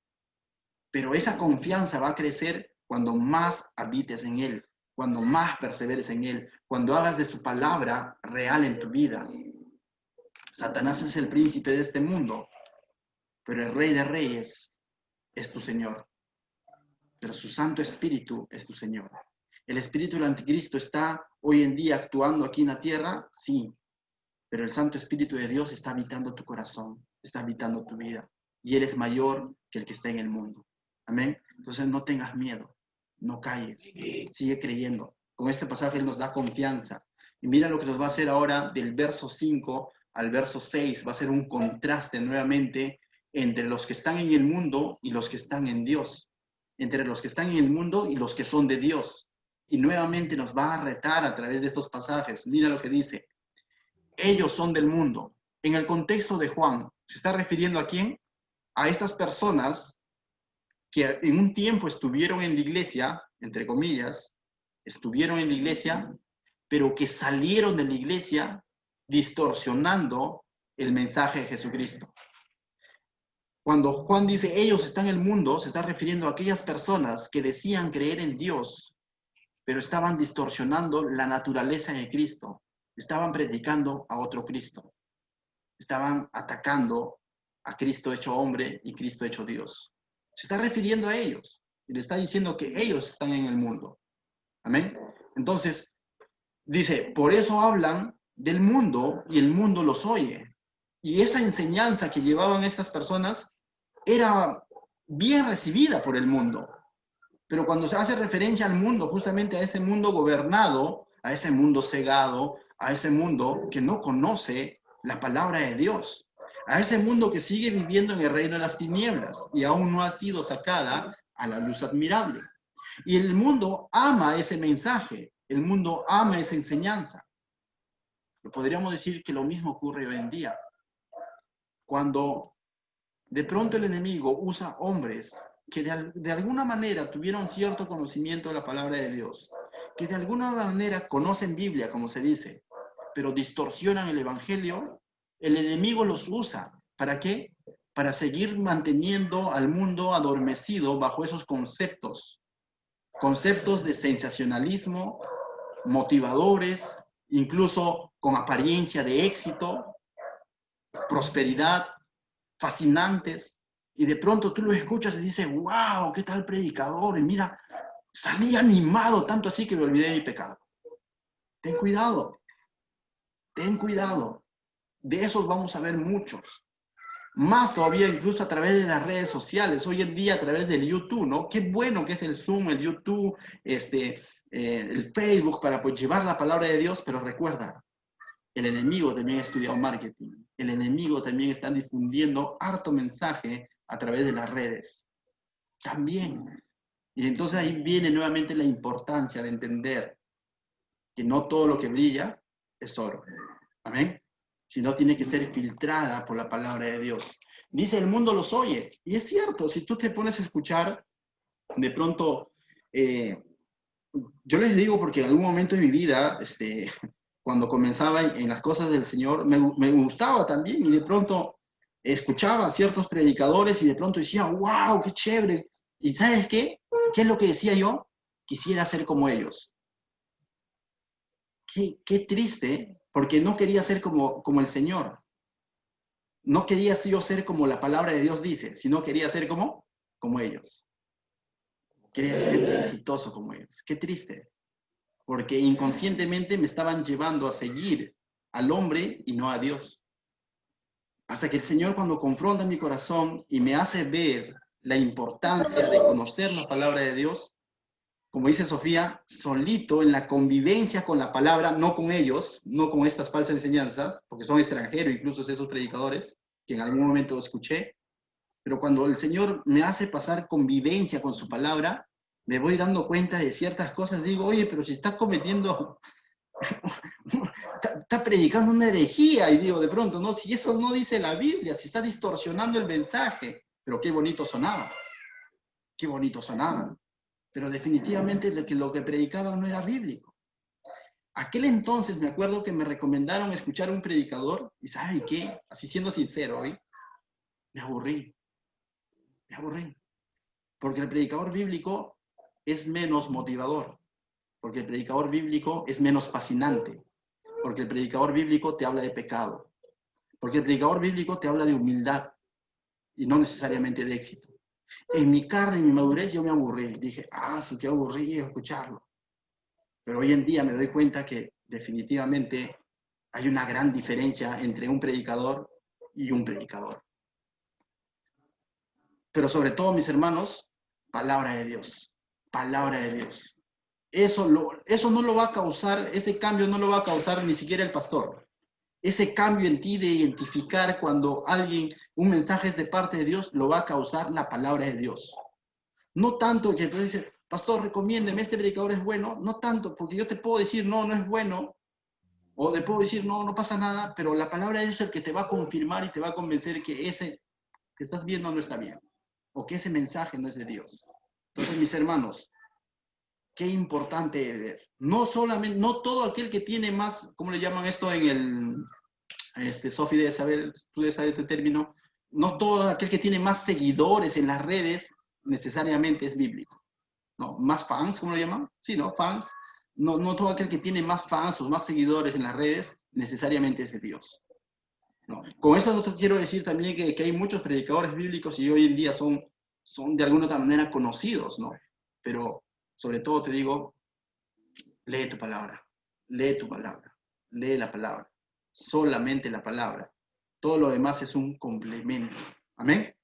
Pero esa confianza va a crecer cuando más habites en Él, cuando más perseveres en Él, cuando hagas de su palabra real en tu vida. Satanás es el príncipe de este mundo, pero el Rey de Reyes es tu Señor. Pero su Santo Espíritu es tu Señor. ¿El espíritu del anticristo está hoy en día actuando aquí en la tierra? Sí, pero el Santo Espíritu de Dios está habitando tu corazón, está habitando tu vida, y Él es mayor que el que está en el mundo. Amén. Entonces no tengas miedo, no calles, sigue creyendo. Con este pasaje Él nos da confianza. Y mira lo que nos va a hacer ahora del verso 5 al verso 6. Va a ser un contraste nuevamente entre los que están en el mundo y los que están en Dios. Entre los que están en el mundo y los que son de Dios. Y nuevamente nos va a retar a través de estos pasajes. Mira lo que dice. Ellos son del mundo. En el contexto de Juan, ¿se está refiriendo a quién? A estas personas que en un tiempo estuvieron en la iglesia, entre comillas, estuvieron en la iglesia, pero que salieron de la iglesia distorsionando el mensaje de Jesucristo. Cuando Juan dice ellos están en el mundo, se está refiriendo a aquellas personas que decían creer en Dios, pero estaban distorsionando la naturaleza de Cristo. Estaban predicando a otro Cristo. Estaban atacando a Cristo hecho hombre y Cristo hecho Dios. Se está refiriendo a ellos y le está diciendo que ellos están en el mundo. Amén. Entonces, dice, por eso hablan del mundo y el mundo los oye. Y esa enseñanza que llevaban estas personas era bien recibida por el mundo. Pero cuando se hace referencia al mundo, justamente a ese mundo gobernado, a ese mundo cegado, a ese mundo que no conoce la palabra de Dios, a ese mundo que sigue viviendo en el reino de las tinieblas y aún no ha sido sacada a la luz admirable. Y el mundo ama ese mensaje, el mundo ama esa enseñanza. Podríamos decir que lo mismo ocurre hoy en día. Cuando de pronto el enemigo usa hombres que de alguna manera tuvieron cierto conocimiento de la palabra de Dios, que de alguna manera conocen Biblia, como se dice, pero distorsionan el evangelio, el enemigo los usa. ¿Para qué? Para seguir manteniendo al mundo adormecido bajo esos conceptos de sensacionalismo, motivadores, incluso con apariencia de éxito, prosperidad, fascinantes, y de pronto tú lo escuchas y dices, wow, qué tal predicador, y mira, salí animado tanto así que me olvidé de mi pecado. Ten cuidado, ten cuidado. De esos vamos a ver muchos. Más todavía incluso a través de las redes sociales, hoy en día a través del YouTube, ¿no? Qué bueno que es el Zoom, el YouTube, el Facebook para pues llevar la palabra de Dios, pero recuerda, el enemigo también ha estudiado marketing, el enemigo también está difundiendo harto mensaje a través de las redes, también. Y entonces ahí viene nuevamente la importancia de entender que no todo lo que brilla es oro. Amén. Sino tiene que ser filtrada por la palabra de Dios. Dice, el mundo los oye. Y es cierto, si tú te pones a escuchar, de pronto, yo les digo porque en algún momento de mi vida, cuando comenzaba en las cosas del Señor, me gustaba también y de pronto escuchaba a ciertos predicadores y de pronto decía, wow, qué chévere. ¿Y sabes qué? ¿Qué es lo que decía yo? Quisiera ser como ellos. Qué triste, porque no quería ser como el Señor. No quería yo ser como la palabra de Dios dice, sino quería ser como ellos. Quería ser exitoso como ellos. Qué triste, porque inconscientemente me estaban llevando a seguir al hombre y no a Dios. Hasta que el Señor, cuando confronta mi corazón y me hace ver la importancia de conocer la palabra de Dios, como dice Sofía, solito en la convivencia con la palabra, no con ellos, no con estas falsas enseñanzas, porque son extranjeros incluso esos predicadores, que en algún momento escuché, pero cuando el Señor me hace pasar convivencia con su palabra, me voy dando cuenta de ciertas cosas, digo, oye, pero si está cometiendo, está predicando una herejía, y digo, de pronto, no, si eso no dice la Biblia, si está distorsionando el mensaje, pero qué bonito sonaba, qué bonito sonaba. Pero definitivamente lo que predicaba no era bíblico. Aquel entonces me acuerdo que me recomendaron escuchar a un predicador y ¿saben qué? Así siendo sincero hoy, me aburrí, porque el predicador bíblico es menos motivador, porque el predicador bíblico es menos fascinante, porque el predicador bíblico te habla de pecado, porque el predicador bíblico te habla de humildad y no necesariamente de éxito. En mi carne, en mi madurez, yo me aburrí. Dije, qué aburrido escucharlo. Pero hoy en día me doy cuenta que definitivamente hay una gran diferencia entre un predicador y un predicador. Pero sobre todo, mis hermanos, palabra de Dios. Palabra de Dios. Eso no lo va a causar, ese cambio no lo va a causar ni siquiera el pastor. Ese cambio en ti de identificar cuando un mensaje es de parte de Dios, lo va a causar la palabra de Dios. No tanto que tú dices, pastor, recomiéndeme, este predicador es bueno. No tanto, porque yo te puedo decir, no, no es bueno. O le puedo decir, no, no pasa nada, pero la palabra de Dios es el que te va a confirmar y te va a convencer que ese que estás viendo no está bien. O que ese mensaje no es de Dios. Entonces, mis hermanos, qué importante es ver. No solamente, no todo aquel que tiene más, ¿cómo le llaman esto en Sofi debe saber, tú debes saber este término, no todo aquel que tiene más seguidores en las redes necesariamente es bíblico. ¿No? Más fans, ¿cómo lo llaman? Sí, ¿no? Fans. No todo aquel que tiene más fans o más seguidores en las redes necesariamente es de Dios. ¿No? Con esto no te quiero decir también que hay muchos predicadores bíblicos y hoy en día son de alguna otra manera conocidos, ¿no? Pero sobre todo te digo, lee tu palabra, lee tu palabra, lee la palabra, solamente la palabra. Todo lo demás es un complemento. Amén.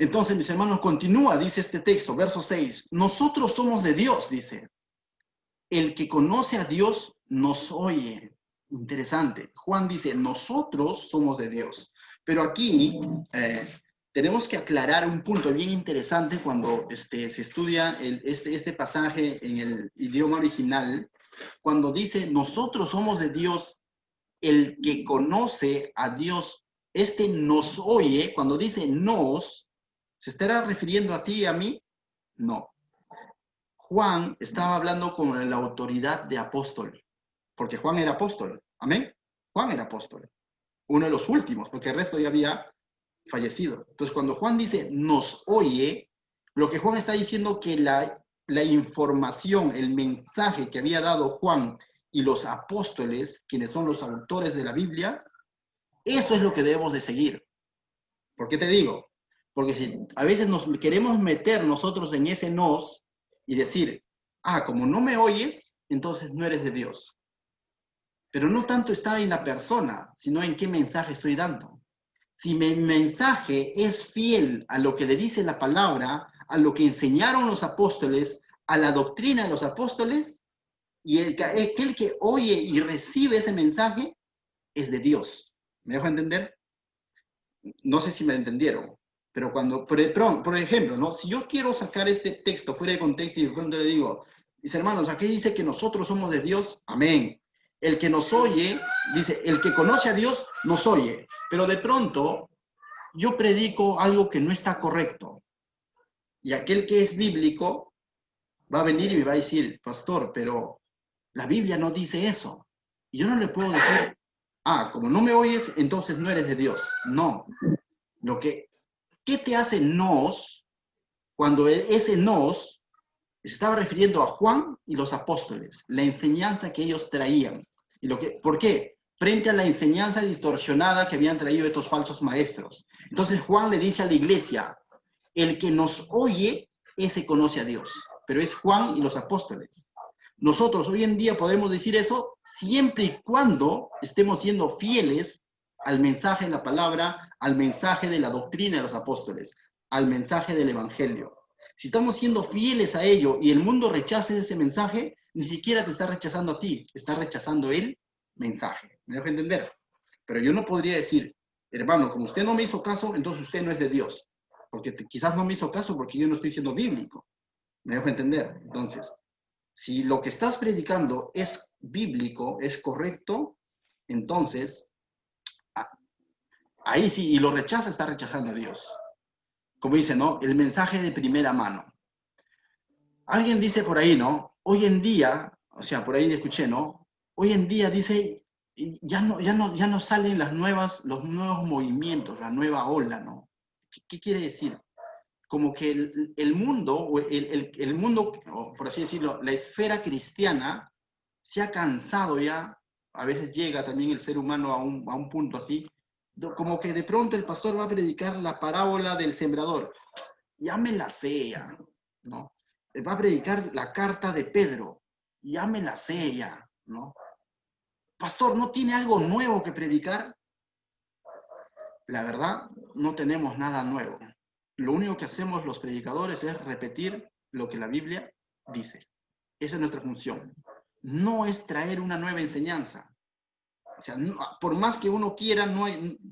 Entonces, mis hermanos, continúa, dice este texto, verso 6. Nosotros somos de Dios, dice. El que conoce a Dios nos oye. Interesante. Juan dice, nosotros somos de Dios. Pero aquí tenemos que aclarar un punto bien interesante cuando se estudia este pasaje en el idioma original. Cuando dice, nosotros somos de Dios, el que conoce a Dios, nos oye. Cuando dice nos, ¿se estará refiriendo a ti y a mí? No. Juan estaba hablando con la autoridad de apóstol, porque Juan era apóstol. Amén. Juan era apóstol. Uno de los últimos, porque el resto ya había fallecido. Entonces, cuando Juan dice nos oye, lo que Juan está diciendo que la información, el mensaje que había dado Juan y los apóstoles, quienes son los autores de la Biblia, eso es lo que debemos de seguir. ¿Por qué te digo? Porque si a veces nos queremos meter nosotros en ese nos y decir, como no me oyes, entonces no eres de Dios. Pero no tanto está en la persona, sino en qué mensaje estoy dando. Si mi mensaje es fiel a lo que le dice la palabra, a lo que enseñaron los apóstoles, a la doctrina de los apóstoles, y aquel que oye y recibe ese mensaje es de Dios. ¿Me dejo entender? No sé si me entendieron, pero cuando, por ejemplo, ¿no? Si yo quiero sacar este texto fuera de contexto y de pronto le digo, mis hermanos, aquí dice que nosotros somos de Dios, amén. El que nos oye, dice, el que conoce a Dios nos oye, pero de pronto yo predico algo que no está correcto. Y aquel que es bíblico va a venir y me va a decir, pastor, pero la Biblia no dice eso. Y yo no le puedo decir, como no me oyes, entonces no eres de Dios. No. ¿Qué te hace nos cuando ese nos estaba refiriendo a Juan y los apóstoles, la enseñanza que ellos traían? ¿Por qué? Frente a la enseñanza distorsionada que habían traído estos falsos maestros. Entonces Juan le dice a la iglesia, el que nos oye, ese conoce a Dios. Pero es Juan y los apóstoles. Nosotros hoy en día podemos decir eso siempre y cuando estemos siendo fieles al mensaje de la palabra, al mensaje de la doctrina de los apóstoles, al mensaje del evangelio. Si estamos siendo fieles a ello y el mundo rechaza ese mensaje, ni siquiera te está rechazando a ti, está rechazando el mensaje. ¿Me dejo entender? Pero yo no podría decir, hermano, como usted no me hizo caso, entonces usted no es de Dios. Porque quizás no me hizo caso porque yo no estoy siendo bíblico. ¿Me dejo entender? Entonces, si lo que estás predicando es bíblico, es correcto, entonces, ahí sí, y lo rechaza, está rechazando a Dios. Como dice, ¿no? El mensaje de primera mano. Alguien dice por ahí, ¿no? Hoy en día, o sea, por ahí escuché, ¿no? Hoy en día dice, ya no salen los nuevos movimientos, la nueva ola, ¿no? ¿Qué quiere decir? Como que el mundo, el mundo, por así decirlo, la esfera cristiana se ha cansado ya, a veces llega también el ser humano a un punto así, como que de pronto el pastor va a predicar la parábola del sembrador. Ya me la sé ya, ¿no? Va a predicar la carta de Pedro. Ya me la sé ya, ¿no? Pastor, ¿no tiene algo nuevo que predicar? La verdad, no tenemos nada nuevo. Lo único que hacemos los predicadores es repetir lo que la Biblia dice. Esa es nuestra función. No es traer una nueva enseñanza. O sea, por más que uno quiera,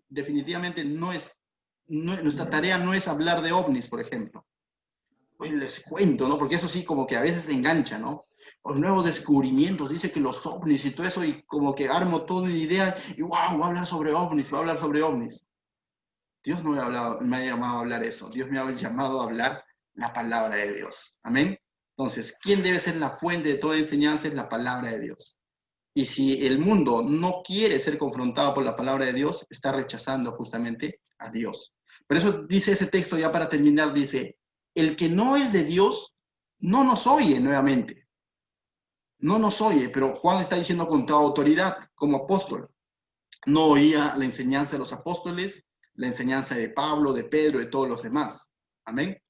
definitivamente nuestra tarea no es hablar de ovnis, por ejemplo. Pues les cuento, ¿no? Porque eso sí como que a veces se engancha, ¿no? Los nuevos descubrimientos, dice que los ovnis y todo eso, y como que armo toda una idea, y wow, va a hablar sobre ovnis, va a hablar sobre ovnis. Dios no me ha llamado a hablar eso. Dios me ha llamado a hablar la palabra de Dios. Amén. Entonces, ¿quién debe ser la fuente de toda enseñanza? Es la palabra de Dios. Y si el mundo no quiere ser confrontado por la palabra de Dios, está rechazando justamente a Dios. Por eso dice ese texto, ya para terminar, dice, el que no es de Dios no nos oye nuevamente. No nos oye, pero Juan está diciendo con toda autoridad, como apóstol. No oía la enseñanza de los apóstoles, la enseñanza de Pablo, de Pedro, de todos los demás. Amén.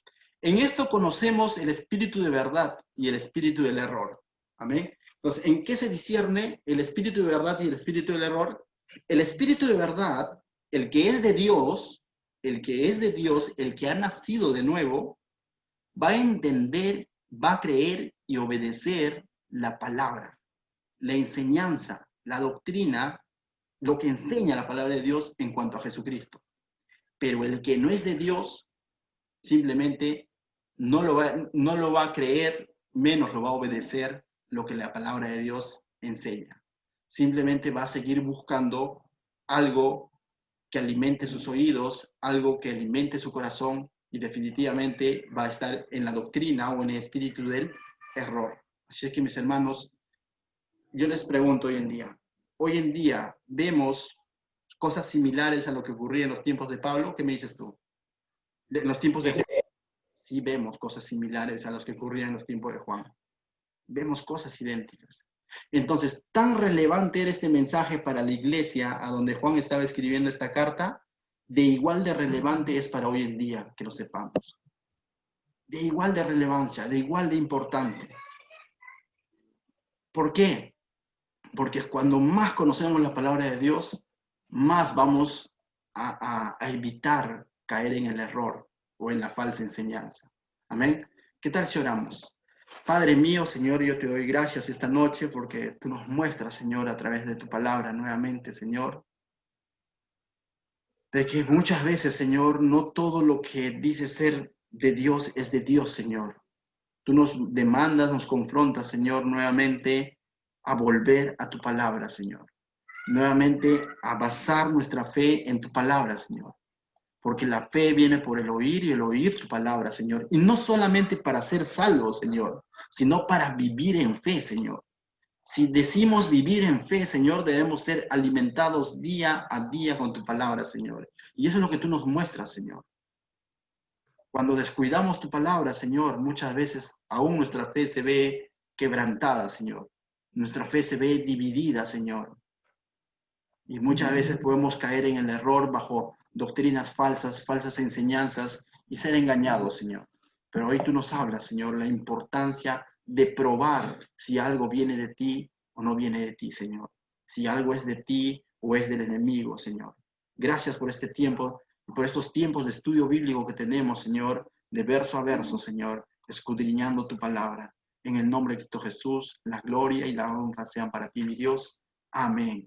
En esto conocemos el espíritu de verdad y el espíritu del error. Amén. Entonces, ¿en qué se discierne el espíritu de verdad y el espíritu del error? El espíritu de verdad, el que es de Dios, el que es de Dios, el que ha nacido de nuevo, va a entender, va a creer y obedecer la palabra, la enseñanza, la doctrina, lo que enseña la palabra de Dios en cuanto a Jesucristo. Pero el que no es de Dios, simplemente no lo va a creer, menos lo va a obedecer lo que la palabra de Dios enseña. Simplemente va a seguir buscando algo que alimente sus oídos, algo que alimente su corazón, y definitivamente va a estar en la doctrina o en el espíritu del error. Así es que, mis hermanos, yo les pregunto hoy en día vemos cosas similares a lo que ocurría en los tiempos de Pablo. ¿Qué me dices tú? En los tiempos de Juan, sí vemos cosas similares a las que ocurrían en los tiempos de Juan. Vemos cosas idénticas. Entonces, tan relevante era este mensaje para la iglesia a donde Juan estaba escribiendo esta carta, de igual de relevante es para hoy en día que lo sepamos. De igual de relevancia, de igual de importante. ¿Por qué? Porque cuando más conocemos la palabra de Dios, más vamos a evitar caer en el error o en la falsa enseñanza. Amén. ¿Qué tal si oramos? Padre mío, Señor, yo te doy gracias esta noche porque tú nos muestras, Señor, a través de tu palabra nuevamente, Señor, de que muchas veces, Señor, no todo lo que dice ser de Dios es de Dios, Señor. Tú nos demandas, nos confrontas, Señor, nuevamente a volver a tu palabra, Señor. Nuevamente a basar nuestra fe en tu palabra, Señor. Porque la fe viene por el oír y el oír tu palabra, Señor. Y no solamente para ser salvos, Señor, sino para vivir en fe, Señor. Si decimos vivir en fe, Señor, debemos ser alimentados día a día con tu palabra, Señor. Y eso es lo que tú nos muestras, Señor. Cuando descuidamos tu palabra, Señor, muchas veces aún nuestra fe se ve quebrantada, Señor. Nuestra fe se ve dividida, Señor. Y muchas veces podemos caer en el error bajo doctrinas falsas, falsas enseñanzas y ser engañados, Señor. Pero hoy tú nos hablas, Señor, la importancia de probar si algo viene de ti o no viene de ti, Señor. Si algo es de ti o es del enemigo, Señor. Gracias por este tiempo, por estos tiempos de estudio bíblico que tenemos, Señor, de verso a verso, Señor, escudriñando tu palabra. En el nombre de Cristo Jesús, la gloria y la honra sean para ti, mi Dios. Amén.